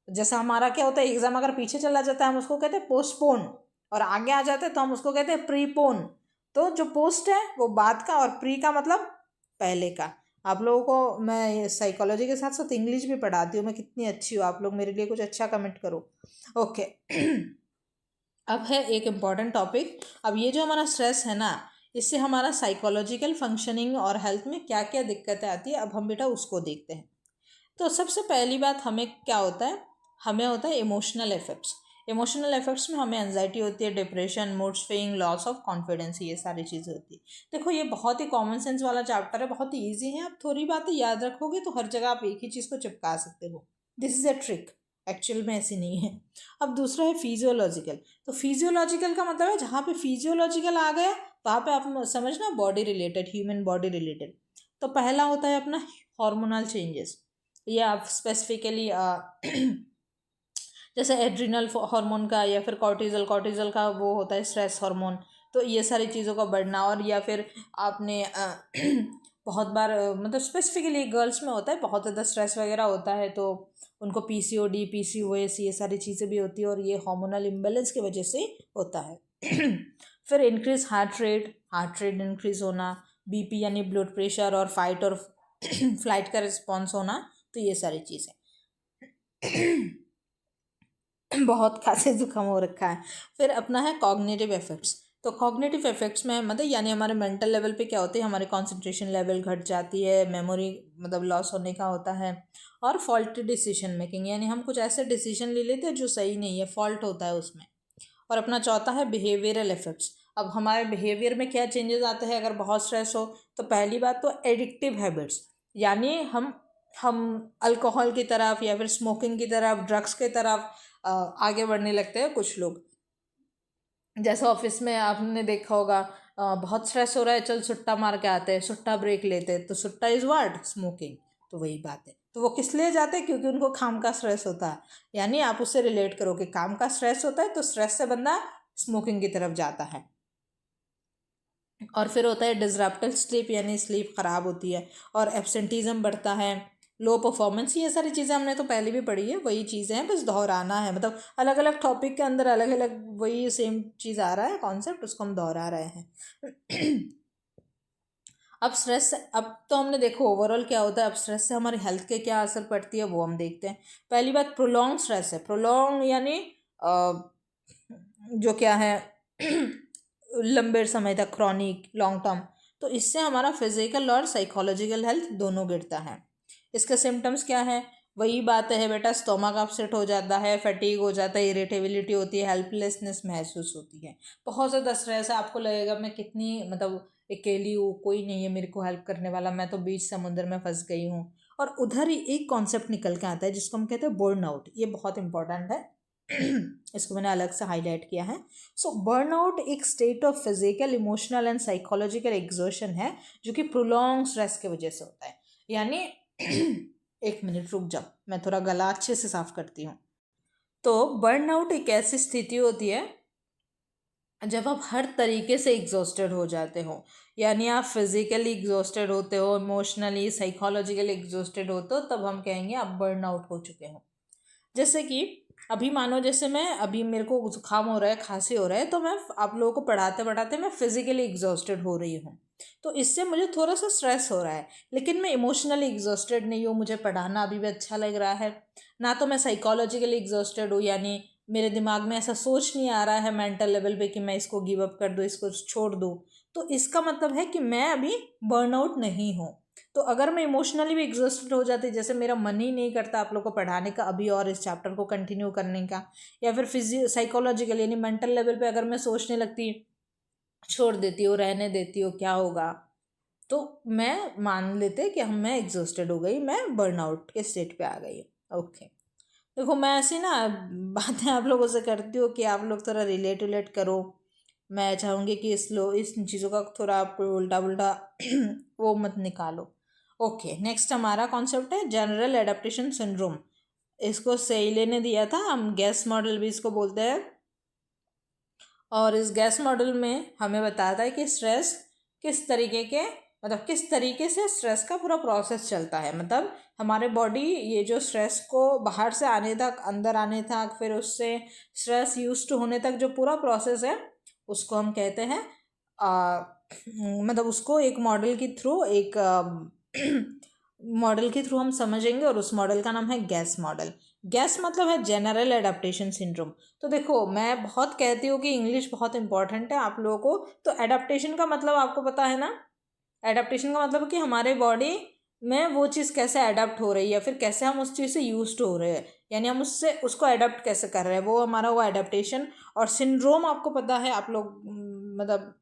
जैसे हमारा क्या होता है, एग्जाम अगर पीछे चला जाता है हम उसको कहते हैं पोस्टपोन, और आगे आ जाते हैं तो हम उसको कहते हैं प्रीपोन। तो जो पोस्ट है वो बाद का, और प्री का मतलब पहले का। आप लोगों को मैं साइकोलॉजी के साथ साथ इंग्लिश भी पढ़ाती हूँ, मैं कितनी अच्छी हूँ, आप लोग मेरे लिए कुछ अच्छा कमेंट करो। ओके अब है एक इम्पॉर्टेंट टॉपिक। अब ये जो हमारा स्ट्रेस है ना, इससे हमारा साइकोलॉजिकल फंक्शनिंग और हेल्थ में क्या क्या दिक्कतें आती है, अब हम बेटा उसको देखते हैं। तो सबसे पहली बात हमें क्या होता है, हमें होता है इमोशनल इफेक्ट्स। इमोशनल इफेक्ट्स में हमें एंजाइटी होती है, depression, mood swing, loss of confidence, ये सारी चीज़ें होती है। देखो, ये बहुत ही कॉमन सेंस वाला चैप्टर है, बहुत ही ईजी है। आप थोड़ी बातें याद रखोगे तो हर जगह आप एक ही चीज़ को चिपका सकते हो। This is a trick, actual में ऐसी नहीं है। अब दूसरा है फिजियोलॉजिकल। तो फिजियोलॉजिकल का मतलब है जहाँ पे फिजियोलॉजिकल आ गया वहाँ पे आप समझना body related, human body related. तो पहला होता है अपना हार्मोनल चेंजेस। ये आप स्पेसिफिकली जैसे एड्रिनल हार्मोन का, या फिर कॉर्टिजल का वो होता है स्ट्रेस हार्मोन। तो ये सारी चीज़ों का बढ़ना, और या फिर आपने बहुत बार मतलब स्पेसिफिकली गर्ल्स में होता है, बहुत ज़्यादा स्ट्रेस वगैरह होता है तो उनको PCOD, PCOS, ये सारी चीज़ें भी होती है, और ये हार्मोनल इम्बेलेंस की वजह से होता है। फिर इंक्रीज हार्ट रेट इंक्रीज होना, BP यानी ब्लड प्रेशर, और फाइट और फ्लाइट का रिस्पॉन्स होना, तो ये सारी चीज़ें। बहुत खांसी जुकाम हो रखा है। फिर अपना है कॉग्निटिव इफेक्ट्स। तो कॉग्निटिव इफेक्ट्स में मतलब यानी हमारे मेंटल लेवल पे क्या होती है, हमारी कंसंट्रेशन लेवल घट जाती है, मेमोरी मतलब लॉस होने का होता है, और फॉल्टी डिसीजन मेकिंग, यानी हम कुछ ऐसे डिसीजन ले लेते हैं जो सही नहीं है, फॉल्ट होता है उसमें। और अपना चौथा है बिहेवियरल इफेक्ट्स। अब हमारे बिहेवियर में क्या चेंजेस आते हैं अगर बहुत स्ट्रेस हो? तो पहली बात तो एडिक्टिव हैबिट्स, यानी हम अल्कोहल की तरफ, या फिर स्मोकिंग की तरफ, ड्रग्स की तरफ आगे बढ़ने लगते हैं कुछ लोग। जैसे ऑफिस में आपने देखा होगा, बहुत स्ट्रेस हो रहा है, चल सुट्टा मार के आते हैं, सुट्टा ब्रेक लेते हैं, तो सुट्टा इज़ व्हाट? स्मोकिंग। तो वही बात है। तो वो किस लिए जाते हैं? क्योंकि उनको काम का स्ट्रेस होता है। यानी आप उससे रिलेट करो कि काम का स्ट्रेस होता है तो स्ट्रेस से बंदा स्मोकिंग की तरफ जाता है। और फिर होता है डिसरप्टेड स्लीप, यानी स्लीप ख़राब होती है, और एब्सेंटीज़म बढ़ता है, लो परफॉर्मेंस। ये सारी चीज़ें हमने तो पहले भी पढ़ी है, वही चीज़ें हैं, बस दोहराना है। मतलब अलग अलग टॉपिक के अंदर अलग अलग वही सेम चीज़ आ रहा है, कॉन्सेप्ट, उसको हम दोहरा रहे हैं। अब स्ट्रेस, अब तो हमने देखो ओवरऑल क्या होता है, अब स्ट्रेस से हमारी हेल्थ के क्या असर पड़ती है वो हम देखते हैं। पहली बात प्रोलॉन्ग स्ट्रेस है। प्रोलॉन्ग यानी जो क्या है लंबे समय तक, क्रॉनिक, लॉन्ग टर्म। तो इससे हमारा फिजिकल और साइकोलॉजिकल हेल्थ दोनों गिरता है। इसके सिम्टम्स क्या है? वही बात है बेटा, स्टोमक अपसेट हो जाता है, फटीग हो जाता है, इरिटेबिलिटी होती है, हेल्पलेसनेस महसूस होती है, बहुत ज़्यादा स्ट्रेस है। आपको लगेगा मैं कितनी मतलब अकेली हूँ, कोई नहीं है मेरे को हेल्प करने वाला, मैं तो बीच समुद्र में फंस गई हूँ। और उधर ही एक कॉन्सेप्ट निकल के आता है जिसको हम कहते हैं बर्नआउट। ये बहुत इंपॉर्टेंट है इसको मैंने अलग से हाईलाइट किया है। सो बर्नआउट एक state of physical, emotional and psychological exhaustion है जो कि प्रोलॉन्ग स्ट्रेस की वजह से होता है। यानी एक मिनट रुक जाओ, मैं थोड़ा गला अच्छे से साफ करती हूँ। तो बर्नआउट एक ऐसी स्थिति होती है जब आप हर तरीके से एग्जॉस्टेड हो जाते हो, यानी आप फिजिकली एग्जॉस्टेड होते हो, इमोशनली साइकोलॉजिकली एग्जॉस्टेड होते हो, तब हम कहेंगे आप बर्नआउट हो चुके हो। जैसे कि अभी मानो जैसे मैं अभी मेरे को जुकाम हो रहा है, खांसी हो रहा है, तो मैं आप लोगों को पढ़ाते पढ़ाते मैं फिजिकली एग्जॉस्टेड हो रही हूँ, तो इससे मुझे थोड़ा सा स्ट्रेस हो रहा है, लेकिन मैं इमोशनली एग्जॉस्टेड नहीं हूँ, मुझे पढ़ाना अभी भी अच्छा लग रहा है। ना तो मैं साइकोलॉजिकली एग्जॉस्टेड हूँ, यानी मेरे दिमाग में ऐसा सोच नहीं आ रहा है मेंटल लेवल पे कि मैं इसको गिव अप कर दूँ, इसको छोड़ दूँ। तो इसका मतलब है कि मैं अभी बर्नआउट नहीं हूँ। तो अगर मैं इमोशनली भी एग्जॉस्टेड हो जाती, जैसे मेरा मन ही नहीं करता आप लोग को पढ़ाने का अभी और इस चैप्टर को कंटिन्यू करने का, या फिर साइकोलॉजिकल यानी मेंटल लेवल पे अगर मैं सोचने लगती, छोड़ देती हूँ, रहने देती हूँ, क्या होगा, तो मैं मान लेते कि मैं एग्जॉस्टेड हो गई, मैं बर्नआउट के स्टेट पे आ गई। ओके, देखो मैं ऐसी ना बातें आप लोगों से करती हूँ कि आप लोग थोड़ा रिलेट करो। मैं चाहूँगी कि इस चीज़ों का थोड़ा आप उल्टा उल्टा वो मत निकालो। ओके, नेक्स्ट हमारा कॉन्सेप्ट है जनरल एडेप्टेशन सिंड्रोम। इसको सेले ने दिया था, हम गैस मॉडल भी इसको बोलते हैं। और इस गैस मॉडल में हमें बताता है कि स्ट्रेस किस तरीके के मतलब किस तरीके से स्ट्रेस का पूरा प्रोसेस चलता है। मतलब हमारे बॉडी ये जो स्ट्रेस को बाहर से आने तक, अंदर आने तक, फिर उससे स्ट्रेस यूज्ड होने तक जो पूरा प्रोसेस है उसको हम कहते हैं मतलब उसको एक मॉडल के थ्रू एक मॉडल के थ्रू हम समझेंगे, और उस मॉडल का नाम है गैस मॉडल। गैस मतलब है जनरल एडाप्टेशन सिंड्रोम। तो देखो मैं बहुत कहती हूँ कि इंग्लिश बहुत इंपॉर्टेंट है आप लोगों को, तो एडाप्टेशन का मतलब आपको पता है ना। एडाप्टेशन का मतलब कि हमारे बॉडी में वो चीज़ कैसे अडेप्ट हो रही है, फिर कैसे हम उस चीज़ से यूज्ड हो रहे हैं, यानी हम उससे उसको अडेप्ट कैसे कर रहे हैं, वो हमारा वो एडाप्टेशन। और सिंड्रोम आपको पता है, आप लोग मतलब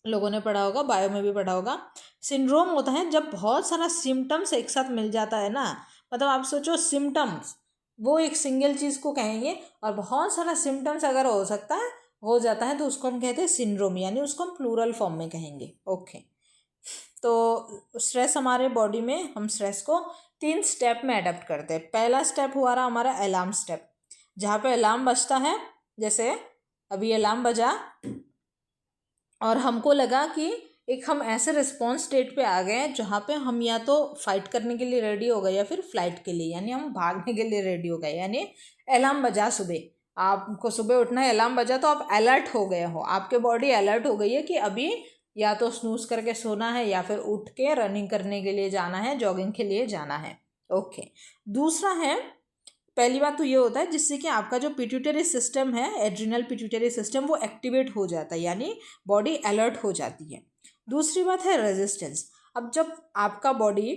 लोगों ने पढ़ा होगा, बायो में भी पढ़ा होगा। सिंड्रोम होता है जब बहुत सारा सिम्टम्स एक साथ मिल जाता है ना। मतलब आप सोचो सिम्टम्स, वो एक सिंगल चीज़ को कहेंगे, और बहुत सारा सिम्टम्स अगर हो जाता है तो उसको हम कहते हैं सिंड्रोम, यानी उसको हम प्लूरल फॉर्म में कहेंगे। ओके, तो स्ट्रेस हमारे बॉडी में, हम स्ट्रेस को 3 स्टेप में अडेप्ट करते हैं। पहला स्टेप हुआ रहा हमारा अलार्म स्टेप, जहाँ पे अलार्म बजता है। जैसे अभी अलार्म बजा और हमको लगा कि एक हम ऐसे रिस्पॉन्स स्टेट पे आ गए जहाँ पे हम या तो फाइट करने के लिए रेडी हो गए या फिर फ्लाइट के लिए, यानी हम भागने के लिए रेडी हो गए। यानी अलार्म बजा, सुबह आपको सुबह उठना है, अलार्म बजा तो आप अलर्ट हो गए हो, आपके बॉडी अलर्ट हो गई है कि अभी या तो स्नूज करके सोना है या फिर उठ के रनिंग करने के लिए जाना है, जॉगिंग के लिए जाना है। ओके, दूसरा है, पहली बात तो ये होता है जिससे कि आपका जो पिट्यूटरी सिस्टम है, एड्रिनल पिट्यूटरी सिस्टम, वो एक्टिवेट हो जाता है, यानी बॉडी अलर्ट हो जाती है। दूसरी बात है रेजिस्टेंस। अब जब आपका बॉडी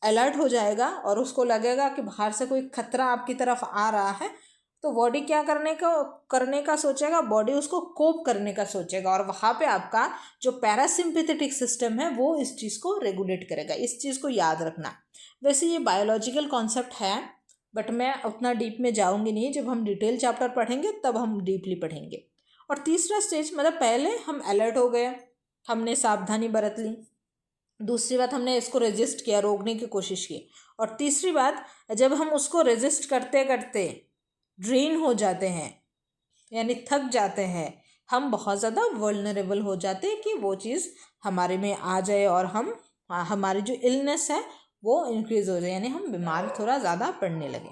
अलर्ट हो जाएगा और उसको लगेगा कि बाहर से कोई खतरा आपकी तरफ आ रहा है, तो बॉडी क्या करने का सोचेगा, बॉडी उसको कोप करने का सोचेगा, और वहाँ पे आपका जो पैरासिम्पैथेटिक सिस्टम है वो इस चीज़ को रेगुलेट करेगा। इस चीज़ को याद रखना। वैसे ये बायोलॉजिकल कॉन्सेप्ट है, बट मैं उतना डीप में जाऊंगी नहीं, जब हम डिटेल चैप्टर पढ़ेंगे तब हम डीपली पढ़ेंगे। और तीसरा स्टेज मतलब पहले हम अलर्ट हो गए, हमने सावधानी बरत ली। दूसरी बात, हमने इसको रेजिस्ट किया, रोकने की कोशिश की। और तीसरी बात, जब हम उसको रेजिस्ट करते करते ड्रेन हो जाते हैं, यानी थक जाते हैं, हम बहुत ज़्यादा वल्नरेबल हो जाते हैं कि वो चीज़ हमारे में आ जाए और हमारी जो इलनेस है वो इंक्रीज हो जाए, यानी हम बीमार थोड़ा ज़्यादा पड़ने लगे।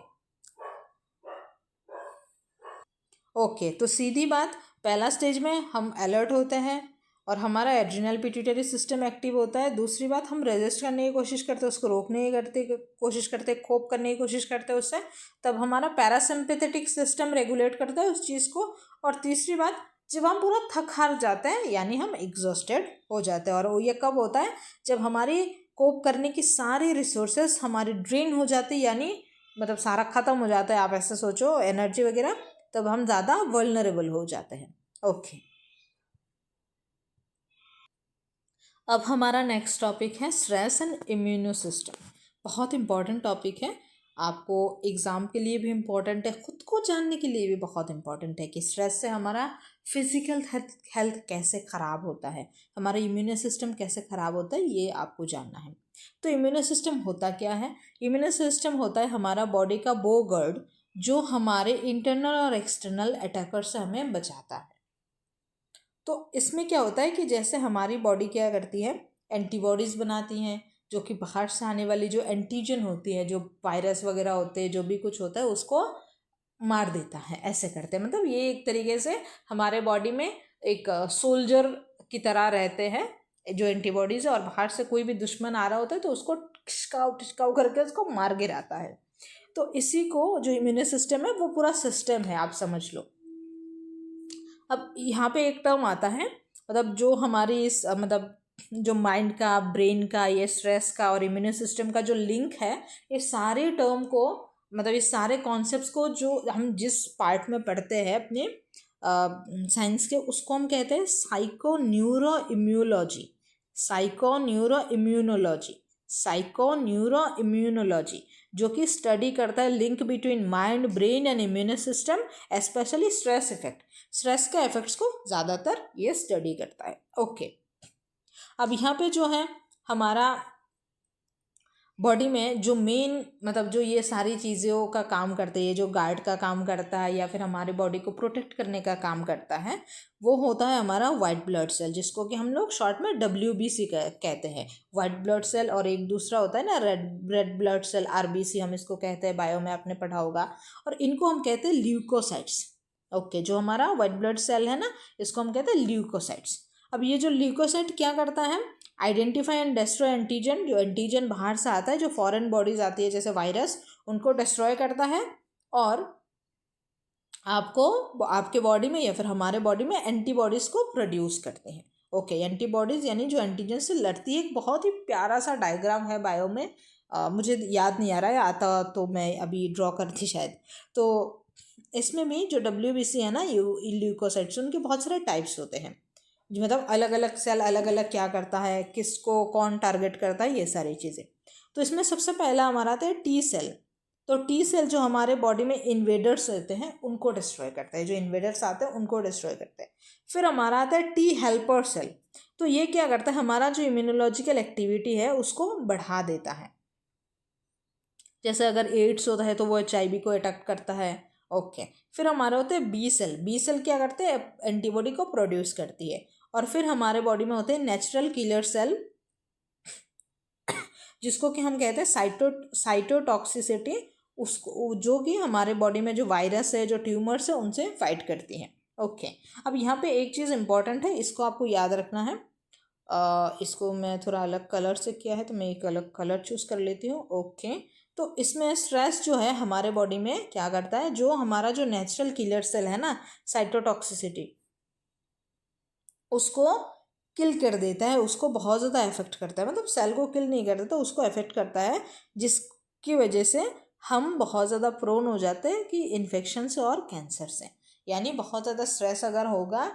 ओके, तो सीधी बात, पहला स्टेज में हम अलर्ट होते हैं और हमारा एड्रिनल पिट्यूटरी सिस्टम एक्टिव होता है। दूसरी बात, हम रेजिस्ट करने की कोशिश करते हैं, उसको रोकने की कोशिश करते हैं, कोप करने की कोशिश करते हैं उससे, तब हमारा पैरासिम्पैथेटिक सिस्टम रेगुलेट करता है उस चीज़ को। और तीसरी बात, जब हम पूरा थक हार जाते हैं, यानी हम एग्जॉस्टेड हो जाते हैं। और ये कब होता है, जब हमारी कोप करने की सारी रिसोर्सेस हमारी ड्रेन हो जाती है, यानी मतलब सारा ख़त्म हो जाता है, आप ऐसे सोचो, एनर्जी वगैरह, तब हम ज़्यादा वल्नरेबल हो जाते हैं। ओके, अब हमारा नेक्स्ट टॉपिक है स्ट्रेस एंड इम्यूनो सिस्टम। बहुत इंपॉर्टेंट टॉपिक है, आपको एग्ज़ाम के लिए भी इम्पॉर्टेंट है, ख़ुद को जानने के लिए भी बहुत इंपॉर्टेंट है कि स्ट्रेस से हमारा फिज़िकल हेल्थ कैसे ख़राब होता है, हमारा इम्यूनो सिस्टम कैसे ख़राब होता है, ये आपको जानना है। तो इम्यूनो सिस्टम होता क्या है? इम्यूनो सिस्टम होता है हमारा बॉडी का वो गार्ड जो हमारे इंटरनल और एक्सटर्नल अटैकर से हमें बचाता है। तो इसमें क्या होता है कि जैसे हमारी बॉडी क्या करती है, एंटीबॉडीज़ बनाती हैं, जो कि बाहर से आने वाली जो एंटीजन होती है, जो वायरस वगैरह होते हैं, जो भी कुछ होता है उसको मार देता है, ऐसे करते हैं। मतलब ये एक तरीके से हमारे बॉडी में एक सोल्जर की तरह रहते हैं जो एंटीबॉडीज़ है, और बाहर से कोई भी दुश्मन आ रहा होता है तो उसको टिचकाव टिचकाव करके उसको मार गिराता है। तो इसी को जो इम्यून सिस्टम है वो पूरा सिस्टम है, आप समझ लो। अब यहाँ पे एक टर्म आता है, मतलब जो हमारी इस मतलब जो माइंड का, ब्रेन का, ये स्ट्रेस का और इम्यून सिस्टम का जो लिंक है, ये सारे टर्म को, मतलब इस सारे कॉन्सेप्ट्स को जो हम जिस पार्ट में पढ़ते हैं अपने साइंस के, उसको हम कहते हैं psycho neuro immunology. Psycho neuro immunology, psycho neuro immunology, जो कि स्टडी करता है link between mind, brain and immune system, specially stress effect. Stress के इफेक्ट्स को ज़्यादातर ये स्टडी करता है। ओके, अब यहाँ पे जो है हमारा बॉडी में जो मेन, मतलब जो ये सारी चीज़ों का काम करते हैं, जो गार्ड का काम करता है या फिर हमारे बॉडी को प्रोटेक्ट करने का काम करता है, वो होता है हमारा वाइट ब्लड सेल, जिसको कि हम लोग शॉर्ट में WBC कहते हैं, वाइट ब्लड सेल। और एक दूसरा होता है ना रेड ब्लड सेल, RBC हम इसको कहते हैं, बायो में आपने पढ़ा होगा। और इनको हम कहते हैं ल्यूकोसाइट्स। ओके, जो हमारा वाइट ब्लड सेल है ना, इसको हम कहते हैं ल्यूकोसाइट्स। अब ये जो ल्यूकोसाइट क्या करता है, आइडेंटिफाई एंड डिस्ट्रॉय एंटीजन, जो एंटीजन बाहर से आता है, जो फॉरेन बॉडीज आती है जैसे वायरस, उनको डिस्ट्रॉय करता है, और आपको आपके बॉडी में या फिर हमारे बॉडी में एंटीबॉडीज़ को प्रोड्यूस करते हैं। ओके, एंटीबॉडीज़ यानी जो एंटीजन से लड़ती है। एक बहुत ही प्यारा सा डायग्राम है बायो में, मुझे याद नहीं आ रहा है, आता तो मैं अभी ड्रॉ करती शायद। तो इसमें भी जो WBC है ना, ल्यूकोसाइट्स, उनके बहुत सारे टाइप्स होते हैं, जो मतलब अलग अलग सेल अलग अलग क्या करता है, किसको कौन टारगेट करता है, ये सारी चीज़ें। तो इसमें सबसे पहला हमारा आता है T सेल। तो T सेल जो हमारे बॉडी में इन्वेडर्स रहते हैं उनको डिस्ट्रॉय करता है, जो इन्वेडर्स आते हैं उनको डिस्ट्रॉय करता है। फिर हमारा आता है T हेल्पर सेल। तो ये क्या करता है, हमारा जो इम्यूनोलॉजिकल एक्टिविटी है उसको बढ़ा देता है। जैसे अगर एड्स होता है तो वो HIV को अटैक करता है। ओके, फिर हमारे होते हैं B सेल। B सेल क्या करते हैं, एंटीबॉडी को प्रोड्यूस करती है। और फिर हमारे बॉडी में होते हैं नेचुरल किलर सेल, जिसको कि हम कहते हैं साइटोटॉक्सिसिटी, उसको जो कि हमारे बॉडी में जो वायरस है, जो ट्यूमर्स है, उनसे फाइट करती हैं। ओके, अब यहाँ पे एक चीज़ इंपॉर्टेंट है, इसको आपको याद रखना है। इसको मैं थोड़ा अलग कलर से किया है तो मैं एक अलग कलर चूज़ कर लेती हूँ। ओके, तो इसमें स्ट्रेस जो है हमारे बॉडी में क्या करता है, जो हमारा जो नेचुरल किलर सेल है ना, साइटोटॉक्सिसिटी, उसको किल कर देता है, उसको बहुत ज़्यादा इफेक्ट करता है। मतलब सेल को किल नहीं कर देता, उसको इफेक्ट करता है, जिसकी वजह से हम बहुत ज़्यादा प्रोन हो जाते हैं कि इन्फेक्शन से और कैंसर से। यानी बहुत ज़्यादा स्ट्रेस अगर होगा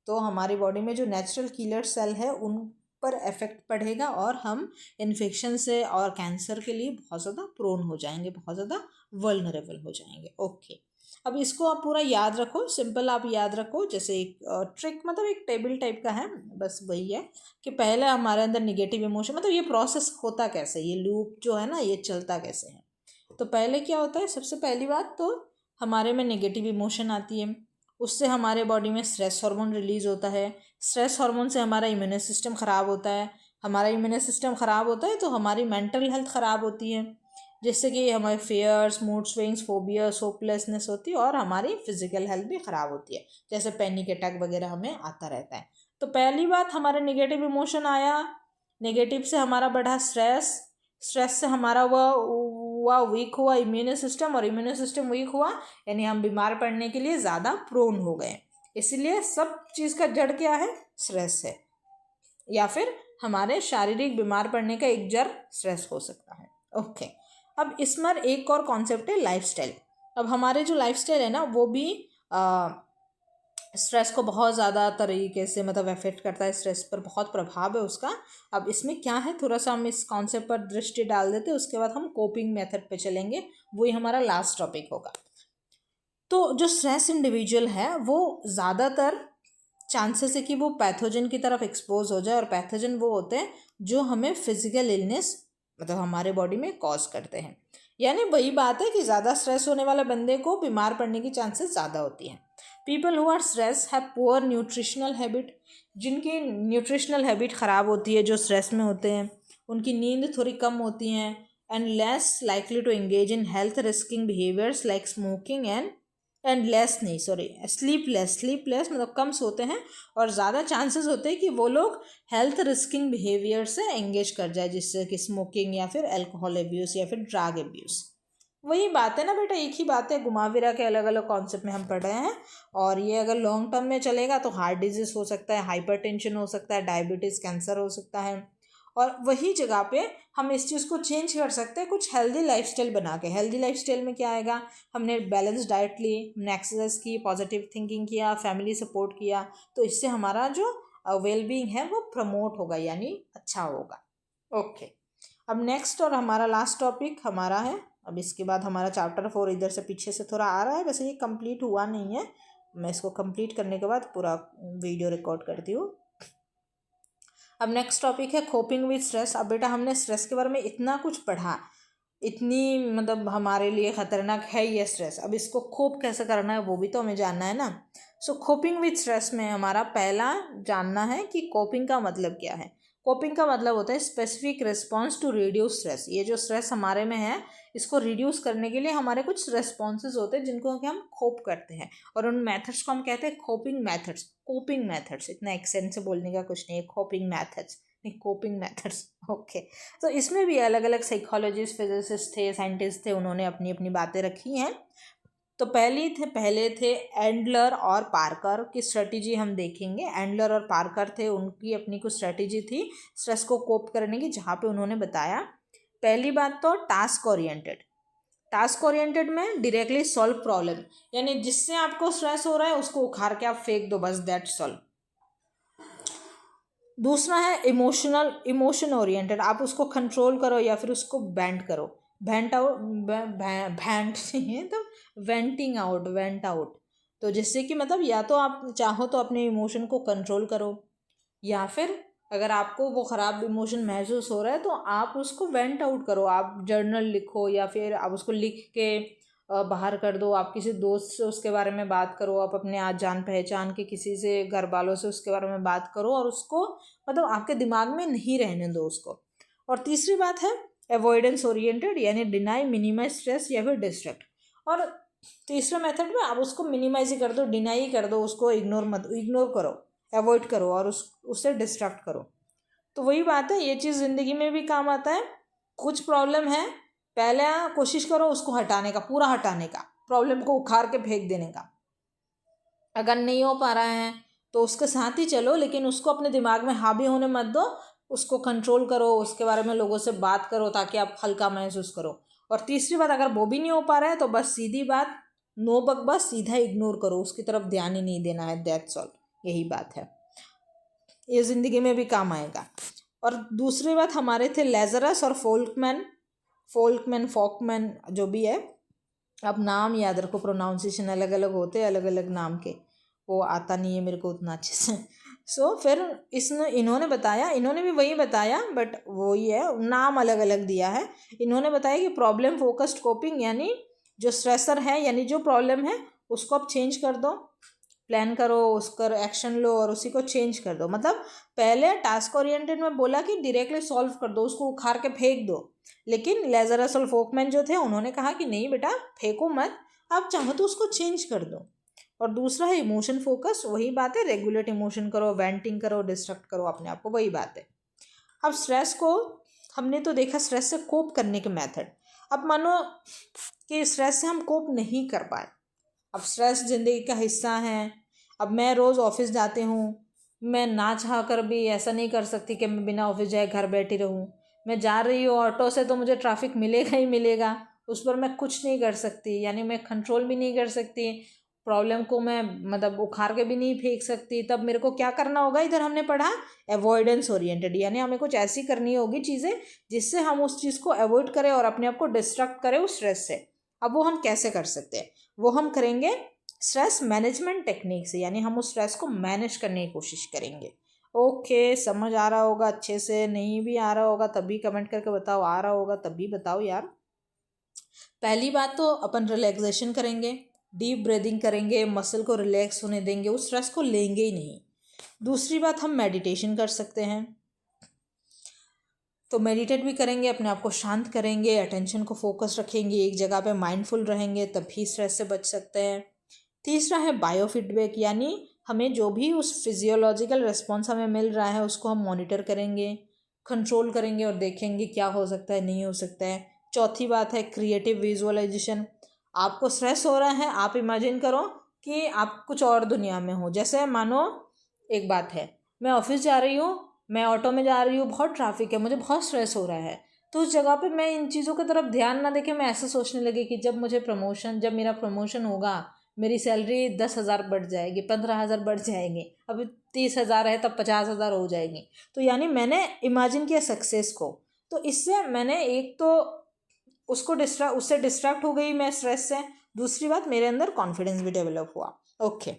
तो हमारी बॉडी में जो नेचुरल किलर सेल है उन पर इफेक्ट पड़ेगा, और हम इन्फेक्शन से और कैंसर के लिए बहुत ज़्यादा प्रोन हो जाएंगे, बहुत ज़्यादा वल्नरेबल हो जाएंगे। ओके, अब इसको आप पूरा याद रखो, सिंपल आप याद रखो, जैसे एक ट्रिक, मतलब एक टेबल टाइप का है, बस वही है कि पहले हमारे अंदर निगेटिव इमोशन, मतलब ये प्रोसेस होता कैसे, ये लूप जो है ना ये चलता कैसे है। तो पहले क्या होता है, सबसे पहली बात तो हमारे में नेगेटिव इमोशन आती है, उससे हमारे बॉडी में स्ट्रेस हार्मोन रिलीज होता है, स्ट्रेस हार्मोन से हमारा इम्यून सिस्टम ख़राब होता है, हमारा इम्यून सिस्टम ख़राब होता है तो हमारी मेंटल हेल्थ ख़राब होती है, जिससे कि हमारे fears, mood swings, phobias, hopelessness होती है, और हमारी फिजिकल हेल्थ भी ख़राब होती है, जैसे पैनिक अटैक वगैरह हमें आता रहता है। तो पहली बात, हमारे नेगेटिव इमोशन आया, नेगेटिव से हमारा बढ़ा स्ट्रेस, स्ट्रेस से हमारा हुआ वीक हुआ इम्यून सिस्टम, और इम्यून सिस्टम वीक हुआ यानी हम बीमार पड़ने के लिए ज़्यादा प्रोन हो गए। इसलिए सब चीज़ का जड़ क्या है, स्ट्रेस है, या फिर हमारे शारीरिक बीमार पड़ने का एक जड़ स्ट्रेस हो सकता है। ओके, अब इसमें एक और कॉन्सेप्ट है लाइफस्टाइल। अब हमारे जो लाइफस्टाइल है ना वो भी स्ट्रेस को बहुत ज़्यादा तरीके से मतलब अफेक्ट करता है, स्ट्रेस पर बहुत प्रभाव है उसका। अब इसमें क्या है, थोड़ा सा हम इस कॉन्सेप्ट पर दृष्टि डाल देते हैं, उसके बाद हम कोपिंग मेथड पे चलेंगे, वही हमारा लास्ट टॉपिक होगा। तो जो स्ट्रेस इंडिविजुअल है वो ज़्यादातर चांसेस है कि वो पैथोजन की तरफ एक्सपोज हो जाए, और पैथोजन वो होते हैं जो हमें फिजिकल इलनेस मतलब हमारे बॉडी में कॉज करते हैं। यानी वही बात है कि ज़्यादा स्ट्रेस होने वाले बंदे को बीमार पड़ने की चांसेस ज़्यादा होती हैं। People who are stress have poor nutritional habit, जिनकी न्यूट्रिशनल हैबिट ख़राब होती है, जो स्ट्रेस में होते हैं, उनकी नींद थोड़ी कम होती हैं, and less likely to engage in health risking behaviours like smoking sleepless मतलब कम सोते हैं, और ज़्यादा चांसेस होते हैं कि वो लोग हेल्थ रिस्किंग बिहेवियर से एंगेज कर जाए, जिससे कि स्मोकिंग या फिर अल्कोहल एब्यूज़ या फिर ड्रग एब्यूज़। वही बात है ना बेटा, एक ही बात है, घुमा फिरा के अलग अलग कॉन्सेप्ट में हम पढ़ रहे हैं। और ये अगर लॉन्ग टर्म में चलेगा तो हार्ट डिजीज़ हो सकता है, हाइपरटेंशन हो सकता है, डायबिटीज़, कैंसर हो सकता है। और वही जगह पे हम इस चीज़ को चेंज कर सकते हैं कुछ हेल्दी लाइफस्टाइल बना के। हेल्दी लाइफस्टाइल में क्या आएगा, हमने बैलेंस डाइट ली, हमने एक्सरसाइज की, पॉजिटिव थिंकिंग किया, फैमिली सपोर्ट किया, तो इससे हमारा जो वेलबींग है वो प्रमोट होगा, यानी अच्छा होगा। ओके, अब नेक्स्ट और हमारा लास्ट टॉपिक हमारा है, अब इसके बाद हमारा चैप्टर 4 इधर से पीछे से थोड़ा आ रहा है, वैसे ये कंप्लीट हुआ नहीं है, मैं इसको कंप्लीट करने के बाद पूरा वीडियो रिकॉर्ड करती हूँ। अब नेक्स्ट टॉपिक है कोपिंग विद स्ट्रेस। अब बेटा हमने स्ट्रेस के बारे में इतना कुछ पढ़ा, इतनी मतलब हमारे लिए ख़तरनाक है ये स्ट्रेस, अब इसको कोप कैसे करना है वो भी तो हमें जानना है ना। सो कोपिंग विद स्ट्रेस में हमारा पहला जानना है कि कोपिंग का मतलब क्या है। कोपिंग का मतलब होता है specific response to reduce stress. ये जो स्ट्रेस हमारे में है इसको रिड्यूस करने के लिए हमारे कुछ रिस्पॉन्सेज होते हैं जिनको कि हम कोप करते हैं, और उन मेथड्स को हम कहते हैं कोपिंग मेथड्स। कोपिंग मेथड्स, इतना एक्सेंट से बोलने का कुछ नहीं है, कोपिंग मेथड्स नहीं, कोपिंग मेथड्स। ओके, तो इसमें भी अलग अलग साइकोलॉजिस्ट, फिजिसिस्ट थे, साइंटिस्ट थे, उन्होंने अपनी अपनी बातें रखी हैं। तो पहले थे एंडलर और पार्कर की स्ट्रेटजी हम देखेंगे। एंडलर और पार्कर थे, उनकी अपनी कुछ स्ट्रेटजी थी स्ट्रेस को कोप करने की, जहाँ पे उन्होंने बताया पहली बात तो टास्क ओरिएंटेड में डायरेक्टली सॉल्व प्रॉब्लम, यानी जिससे आपको स्ट्रेस हो रहा है उसको उखाड़ के आप फेंक दो, बस दैट सॉल्व। दूसरा है इमोशन ओरिएंटेड, आप उसको कंट्रोल करो या फिर उसको बेंट करो, वेंट नहीं है तो वेंट आउट। तो जिससे कि मतलब या तो आप चाहो तो अपने इमोशन को कंट्रोल करो, या फिर अगर आपको वो ख़राब इमोशन महसूस हो रहा है तो आप उसको वेंट आउट करो, आप जर्नल लिखो या फिर आप उसको लिख के बाहर कर दो, आप किसी दोस्त से उसके बारे में बात करो, आप अपने आज जान पहचान के किसी से, घर वालों से उसके बारे में बात करो, और उसको मतलब आपके दिमाग में नहीं रहने दो उसको। और तीसरी बात है अवॉइडेंस ओरिएंटेड, यानी डिनाई, मिनिमाइज स्ट्रेस या फिर डिस्ट्रैक्ट। और तीसरे मेथड में आप उसको मिनिमाइज ही कर दो, डिनाई ही कर दो, उसको इग्नोर करो, अवॉइड करो और उससे डिस्ट्रैक्ट करो। तो वही बात है, ये चीज़ ज़िंदगी में भी काम आता है। कुछ प्रॉब्लम है, पहले कोशिश करो उसको हटाने का, पूरा हटाने का, प्रॉब्लम को उखाड़ के फेंक देने का। अगर नहीं हो पा रहा है तो उसके साथ ही चलो, लेकिन उसको अपने दिमाग में हावी होने मत दो, उसको कंट्रोल करो, उसके बारे में लोगों से बात करो ताकि आप हल्का महसूस करो। और तीसरी बात, अगर वो भी नहीं हो पा रहा है तो बस सीधी बात, नो बकवास, सीधा इग्नोर करो, उसकी तरफ ध्यान ही नहीं देना है, दैट्स ऑल, यही बात है। ये ज़िंदगी में भी काम आएगा। और दूसरी बात हमारे थे लेज़रस और फॉकमैन जो भी है, अब नाम याद रखो, प्रोनाउंसिएशन अलग अलग होते हैं, अलग अलग नाम के, वो आता नहीं है मेरे को उतना अच्छे से। फिर इन्होंने भी वही बताया, बट वही है, नाम अलग अलग दिया है। इन्होंने बताया कि प्रॉब्लम फोकस्ड कोपिंग, यानी जो स्ट्रेसर है, यानी जो प्रॉब्लम है उसको आप चेंज कर दो, प्लान करो, उसका एक्शन लो और उसी को चेंज कर दो। मतलब पहले टास्क ओरिएंटेड में बोला कि डायरेक्टली सॉल्व कर दो, उसको उखाड़ के फेंक दो, लेकिन लेज़रस और फोकमैन जो थे उन्होंने कहा कि नहीं बेटा, फेंको मत, आप चाहो तो उसको चेंज कर दो। और दूसरा है इमोशन फोकस, वही बात है, रेगुलेट इमोशन करो, वेंटिंग करो, डिस्ट्रैक्ट करो अपने आप को, वही बात है। अब स्ट्रेस को हमने तो देखा, स्ट्रेस से कोप करने के मेथड। अब मानो कि स्ट्रेस से हम कोप नहीं कर पाए, अब स्ट्रेस ज़िंदगी का हिस्सा है। अब मैं रोज़ ऑफिस जाती हूँ, मैं ना चाह कर भी ऐसा नहीं कर सकती कि मैं बिना ऑफिस जाए घर बैठी रहूँ, मैं जा रही हूँ ऑटो से तो मुझे ट्रैफिक मिलेगा ही मिलेगा, उस पर मैं कुछ नहीं कर सकती, यानी मैं कंट्रोल भी नहीं कर सकती, प्रॉब्लम को मैं मतलब उखाड़ के भी नहीं फेंक सकती। तब मेरे को क्या करना होगा, इधर हमने पढ़ा अवॉइडेंस ओरिएंटेड, यानी हमें कुछ ऐसी करनी होगी चीज़ें जिससे हम उस चीज़ को अवॉइड करें और अपने आप को डिस्ट्रैक्ट करें उस स्ट्रेस से। अब वो हम कैसे कर सकते हैं, वो हम करेंगे स्ट्रेस मैनेजमेंट टेक्निक से, यानी हम उस स्ट्रेस को मैनेज करने की कोशिश करेंगे। ओके, समझ आ रहा होगा अच्छे से, नहीं भी आ रहा होगा तब भी कमेंट करके बताओ, आ रहा होगा तब भी बताओ यार। पहली बात तो अपन रिलैक्सेशन करेंगे, डीप ब्रीदिंग करेंगे, मसल को रिलैक्स होने देंगे, उस स्ट्रेस को लेंगे ही नहीं। दूसरी बात, हम मेडिटेशन कर सकते हैं, तो मेडिटेट भी करेंगे, अपने आप को शांत करेंगे, अटेंशन को फोकस रखेंगे, एक जगह पे माइंडफुल रहेंगे, तभी स्ट्रेस से बच सकते हैं। तीसरा है बायोफीडबैक, यानी हमें जो भी उस फिजियोलॉजिकल रिस्पॉन्स हमें मिल रहा है उसको हम मॉनिटर करेंगे, कंट्रोल करेंगे और देखेंगे क्या हो सकता है, नहीं हो सकता है। चौथी बात है क्रिएटिव विजुअलाइजेशन। आपको स्ट्रेस हो रहा है, आप इमेजिन करो कि आप कुछ और दुनिया में हो। जैसे मानो एक बात है, मैं ऑफिस जा रही हूँ, मैं ऑटो में जा रही हूँ, बहुत ट्रैफिक है, मुझे बहुत स्ट्रेस हो रहा है, तो उस जगह पे मैं इन चीज़ों की तरफ ध्यान ना देके मैं ऐसा सोचने लगी कि जब मेरा प्रमोशन होगा, मेरी सैलरी 10,000 बढ़ जाएगी, 15,000 बढ़ जाएंगी, अभी 30,000 है तब 50,000 हो जाएंगी। तो यानी मैंने इमेजिन किया सक्सेस को, तो इससे मैंने एक तो उससे डिस्ट्रैक्ट हो गई मैं स्ट्रेस से। दूसरी बात, मेरे अंदर कॉन्फिडेंस भी डेवलप हुआ। ओके,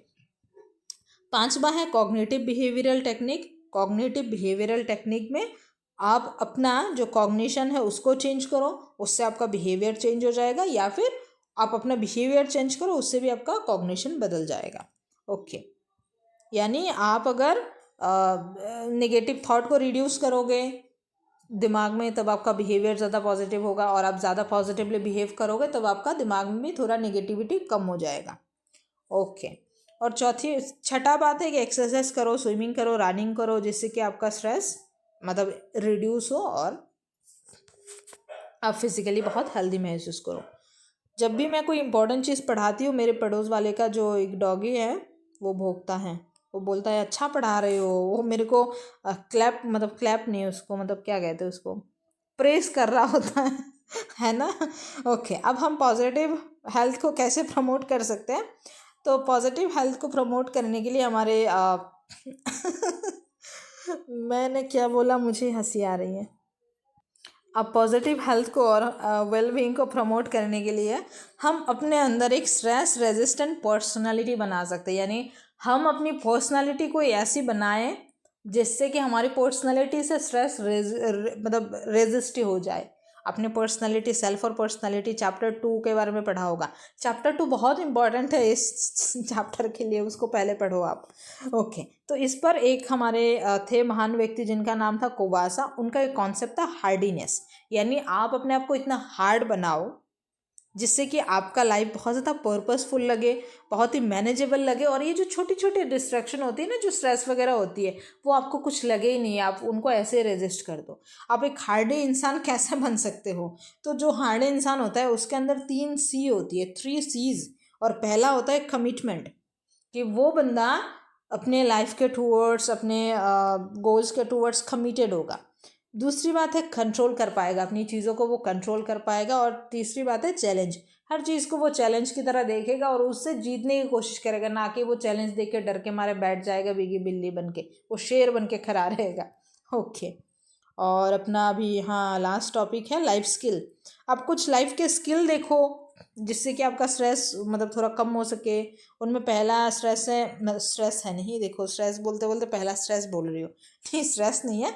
पांचवा है cognitive behavioural technique. Cognitive behavioural technique में आप अपना जो कॉग्निशन है उसको चेंज करो, उससे आपका बिहेवियर चेंज हो जाएगा, या फिर आप अपना बिहेवियर चेंज करो, उससे भी आपका कॉग्निशन बदल जाएगा। ओके, यानी आप अगर नेगेटिव थॉट को रिड्यूस करोगे दिमाग में, तब आपका बिहेवियर ज़्यादा पॉजिटिव होगा, और आप ज़्यादा पॉजिटिवली बिहेव करोगे तब आपका दिमाग में भी थोड़ा नेगेटिविटी कम हो जाएगा। ओके, और छठा बात है कि एक्सरसाइज करो, स्विमिंग करो, रनिंग करो, जिससे कि आपका स्ट्रेस मतलब रिड्यूस हो और आप फिजिकली बहुत हेल्दी महसूस करो। जब भी मैं कोई इंपॉर्टेंट चीज़ पढ़ाती हूँ, मेरे पड़ोस वाले का जो एक डॉगी है वो भौंकता है, वो बोलता है अच्छा पढ़ा रहे हो, वो मेरे को क्लैप नहीं, उसको मतलब क्या कहते हैं, उसको प्रेस कर रहा होता है है ना। ओके, अब हम पॉजिटिव हेल्थ को कैसे प्रमोट कर सकते हैं, तो पॉजिटिव हेल्थ को प्रमोट करने के लिए हमारे मैंने क्या बोला, मुझे हंसी आ रही है। अब पॉजिटिव हेल्थ को और वेलबींग को प्रमोट करने के लिए हम अपने अंदर एक स्ट्रेस रेजिस्टेंट पर्सनालिटी बना सकते हैं, यानी हम अपनी पर्सनालिटी को ऐसी बनाएं जिससे कि हमारी पर्सनालिटी से स्ट्रेस मतलब रेजिस्ट हो जाए। अपनी पर्सनालिटी, सेल्फ और पर्सनालिटी चैप्टर 2 के बारे में पढ़ा होगा। चैप्टर 2 बहुत इंपॉर्टेंट है इस चैप्टर के लिए, उसको पहले पढ़ो आप। ओके, तो इस पर एक हमारे थे महान व्यक्ति जिनका नाम था कोबासा, उनका एक कॉन्सेप्ट था हार्डीनेस, यानी आप अपने आप को इतना हार्ड बनाओ जिससे कि आपका लाइफ बहुत ज़्यादा पर्पसफुल लगे, बहुत ही मैनेजेबल लगे, और ये जो छोटी छोटी डिस्ट्रैक्शन होती है ना, जो स्ट्रेस वगैरह होती है, वो आपको कुछ लगे ही नहीं, आप उनको ऐसे रेजिस्ट कर दो। आप एक हार्डी इंसान कैसे बन सकते हो, तो जो हार्डी इंसान होता है उसके अंदर 3C होती है, 3Cs। और पहला होता है कमिटमेंट, कि वो बंदा अपने लाइफ के टूवर्ड्स, अपने गोल्स के टूवर्ड्स कमिटेड होगा। दूसरी बात है कंट्रोल कर पाएगा, अपनी चीज़ों को वो कंट्रोल कर पाएगा। और तीसरी बात है चैलेंज, हर चीज़ को वो चैलेंज की तरह देखेगा और उससे जीतने की कोशिश करेगा, ना कि वो चैलेंज देख के डर के मारे बैठ जाएगा बिगी बिल्ली बन के, वो शेर बन के खड़ा रहेगा। ओके, और अपना अभी हाँ लास्ट टॉपिक है लाइफ स्किल। आप कुछ लाइफ के स्किल देखो जिससे कि आपका स्ट्रेस मतलब थोड़ा कम हो सके। उनमें पहला स्ट्रेस है नहीं, देखो स्ट्रेस बोलते बोलते पहला स्ट्रेस बोल रही हो, नहीं स्ट्रेस नहीं है,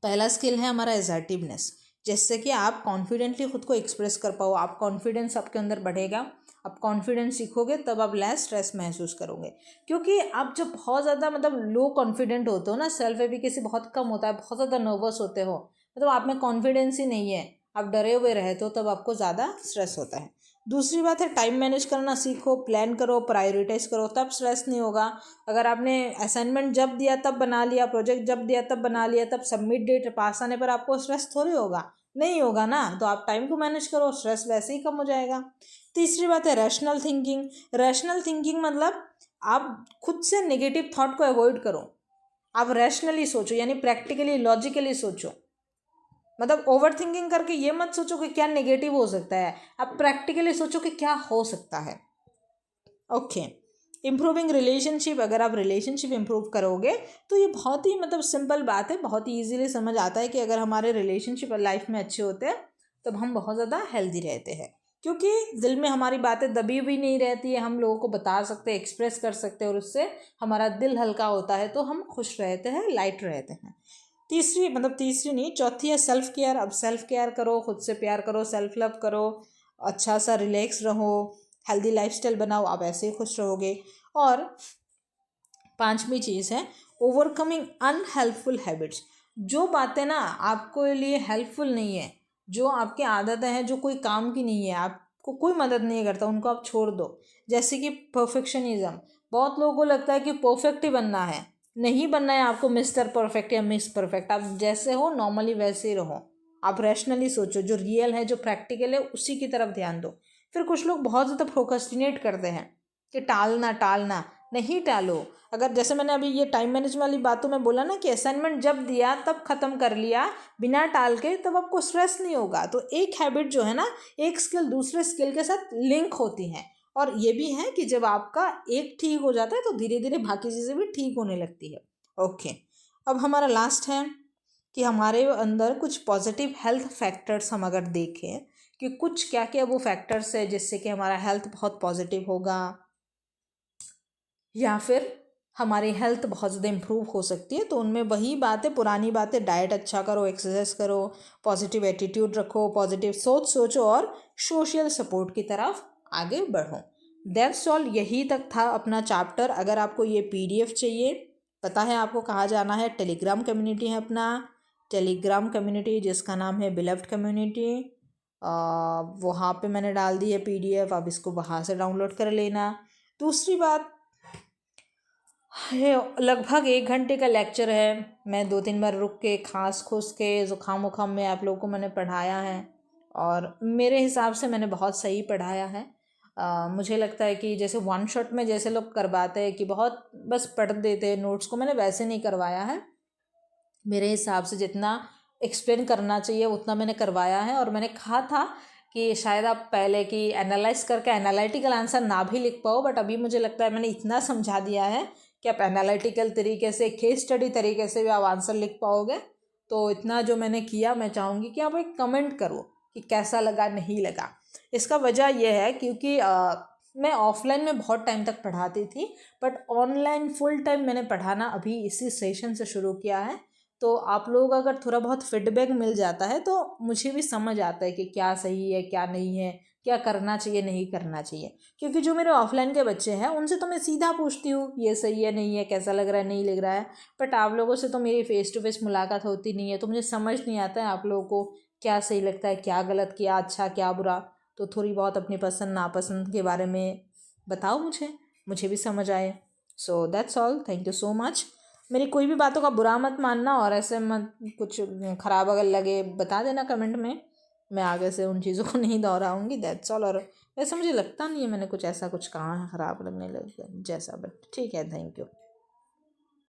पहला स्किल है हमारा असर्टिवनेस, जिससे कि आप कॉन्फिडेंटली खुद को एक्सप्रेस कर पाओ, आप कॉन्फिडेंस आपके अंदर बढ़ेगा। आप कॉन्फिडेंस सीखोगे तब आप लेस स्ट्रेस महसूस करोगे, क्योंकि आप जब बहुत ज़्यादा मतलब लो कॉन्फिडेंट होते हो ना, सेल्फ एफिकेसी बहुत कम होता है, बहुत ज़्यादा नर्वस होते हो, मतलब आप में कॉन्फिडेंस ही नहीं है, आप डरे हुए रहते हो, तब आपको ज़्यादा स्ट्रेस होता है। दूसरी बात है टाइम मैनेज करना सीखो, प्लान करो, प्रायोरिटाइज करो, तब स्ट्रेस नहीं होगा। अगर आपने असाइनमेंट जब दिया तब बना लिया, प्रोजेक्ट जब दिया तब बना लिया, तब सबमिट डेट पास आने पर आपको स्ट्रेस थोड़ी होगा, नहीं होगा ना। तो आप टाइम को मैनेज करो, स्ट्रेस वैसे ही कम हो जाएगा। तीसरी बात है रैशनल थिंकिंग। रैशनल थिंकिंग मतलब आप खुद से नेगेटिव थॉट को अवॉइड करो, आप रैशनली सोचो, यानी प्रैक्टिकली लॉजिकली सोचो। मतलब ओवर थिंकिंग करके ये मत सोचो कि क्या नेगेटिव हो सकता है, आप प्रैक्टिकली सोचो कि क्या हो सकता है। ओके, इम्प्रूविंग रिलेशनशिप, अगर आप रिलेशनशिप इम्प्रूव करोगे तो ये बहुत ही मतलब सिंपल बात है, बहुत ही ईजिली समझ आता है कि अगर हमारे रिलेशनशिप लाइफ में अच्छे होते हैं तब हम बहुत ज़्यादा हेल्दी रहते हैं, क्योंकि दिल में हमारी बातें दबी हुई नहीं रहती है, हम लोगों को बता सकते हैं, एक्सप्रेस कर सकते हैं और उससे हमारा दिल हल्का होता है, तो हम खुश रहते हैं, लाइट रहते हैं। तीसरी नहीं, चौथी है सेल्फ केयर। अब सेल्फ केयर करो, खुद से प्यार करो, सेल्फ लव करो, अच्छा सा रिलैक्स रहो, हेल्दी लाइफस्टाइल बनाओ, आप ऐसे ही खुश रहोगे। और पांचवी चीज़ है ओवरकमिंग अनहेल्पफुल हैबिट्स। जो बातें ना आपको लिए हेल्पफुल नहीं है, जो आपकी आदतें हैं जो कोई काम की नहीं है, आपको कोई मदद नहीं करता, उनको आप छोड़ दो। जैसे कि परफेक्शनिज्म, बहुत लोगों को लगता है कि परफेक्ट ही बनना है, नहीं बनना है आपको मिस्टर परफेक्ट या मिस परफेक्ट, आप जैसे हो नॉर्मली वैसे ही रहो। आप रैशनली सोचो, जो रियल है जो प्रैक्टिकल है उसी की तरफ ध्यान दो। फिर कुछ लोग बहुत ज़्यादा प्रोक्रेस्टिनेट करते हैं कि टालना टालना, नहीं टालो। अगर जैसे मैंने अभी ये टाइम मैनेजमेंट वाली बातों में बोला ना कि असाइनमेंट जब दिया तब ख़त्म कर लिया बिना टाल के, तब आपको स्ट्रेस नहीं होगा। तो एक हैबिट जो है ना, एक स्किल दूसरे स्किल के साथ लिंक होती हैं, और ये भी है कि जब आपका एक ठीक हो जाता है तो धीरे धीरे बाकी चीज़ें भी ठीक होने लगती है। ओके, अब हमारा लास्ट है कि हमारे अंदर कुछ पॉजिटिव हेल्थ फैक्टर्स हम अगर देखें कि कुछ क्या क्या वो फैक्टर्स है जिससे कि हमारा हेल्थ बहुत पॉजिटिव होगा, या फिर हमारी हेल्थ बहुत ज़्यादा इम्प्रूव हो सकती है। तो उनमें वही बातें, पुरानी बातें, डाइट अच्छा करो, एक्सरसाइज करो, पॉजिटिव एटीट्यूड रखो, पॉजिटिव सोच सोचो और सोशल सपोर्ट की तरफ आगे बढ़ो। दैट्स ऑल, यही तक था अपना चैप्टर। अगर आपको ये पीडीएफ चाहिए, पता है आपको कहाँ जाना है, टेलीग्राम कम्युनिटी है अपना, टेलीग्राम कम्युनिटी जिसका नाम है बिलव्ड कम्युनिटी। वहाँ पे मैंने डाल दी है पीडीएफ, आप इसको वहाँ से डाउनलोड कर लेना। दूसरी बात, ये लगभग 1 घंटे का लेक्चर है, मैं 2-3 बार रुक के खांस खुस के ज़ुकाम वुकाम में आप लोगों को मैंने पढ़ाया है, और मेरे हिसाब से मैंने बहुत सही पढ़ाया है। मुझे लगता है कि जैसे वन शॉट में जैसे लोग करवाते हैं कि बहुत बस पढ़ देते हैं नोट्स को, मैंने वैसे नहीं करवाया है। मेरे हिसाब से जितना एक्सप्लेन करना चाहिए उतना मैंने करवाया है। और मैंने कहा था कि शायद आप पहले की एनालाइज करके एनालिटिकल आंसर ना भी लिख पाओ, बट अभी मुझे लगता है मैंने इतना समझा दिया है कि आप एनालिटिकल तरीके से, केस स्टडी तरीके से भी आप आंसर लिख पाओगे। तो इतना जो मैंने किया, मैं चाहूँगी कि आप एक कमेंट करो कि कैसा लगा, नहीं लगा। इसका वजह यह है क्योंकि मैं ऑफलाइन में बहुत टाइम तक पढ़ाती थी, बट ऑनलाइन फुल टाइम मैंने पढ़ाना अभी इसी सेशन से शुरू किया है। तो आप लोग अगर थोड़ा बहुत फीडबैक मिल जाता है तो मुझे भी समझ आता है कि क्या सही है, क्या नहीं है, क्या करना चाहिए, नहीं करना चाहिए। क्योंकि जो मेरे ऑफलाइन के बच्चे हैं उनसे तो मैं सीधा पूछती हूँ ये सही है, नहीं है, कैसा लग रहा है, नहीं लग रहा है। बट आप लोगों से तो मेरी फेस टू फेस मुलाकात होती नहीं है, तो मुझे समझ नहीं आता है आप लोगों को क्या सही लगता है, क्या गलत, क्या अच्छा, क्या बुरा। तो थोड़ी बहुत अपनी पसंद नापसंद के बारे में बताओ मुझे भी समझ आए। So that's all, thank you so much. मेरी कोई भी बातों का बुरा मत मानना, और ऐसे मत कुछ ख़राब अगर लगे बता देना कमेंट में, मैं आगे से उन चीज़ों को नहीं दोहराऊँगी। That's all. और वैसे मुझे लगता नहीं है मैंने कुछ ऐसा कुछ कहा है ख़राब लगने लग जैसा, बट ठीक है, थैंक यू।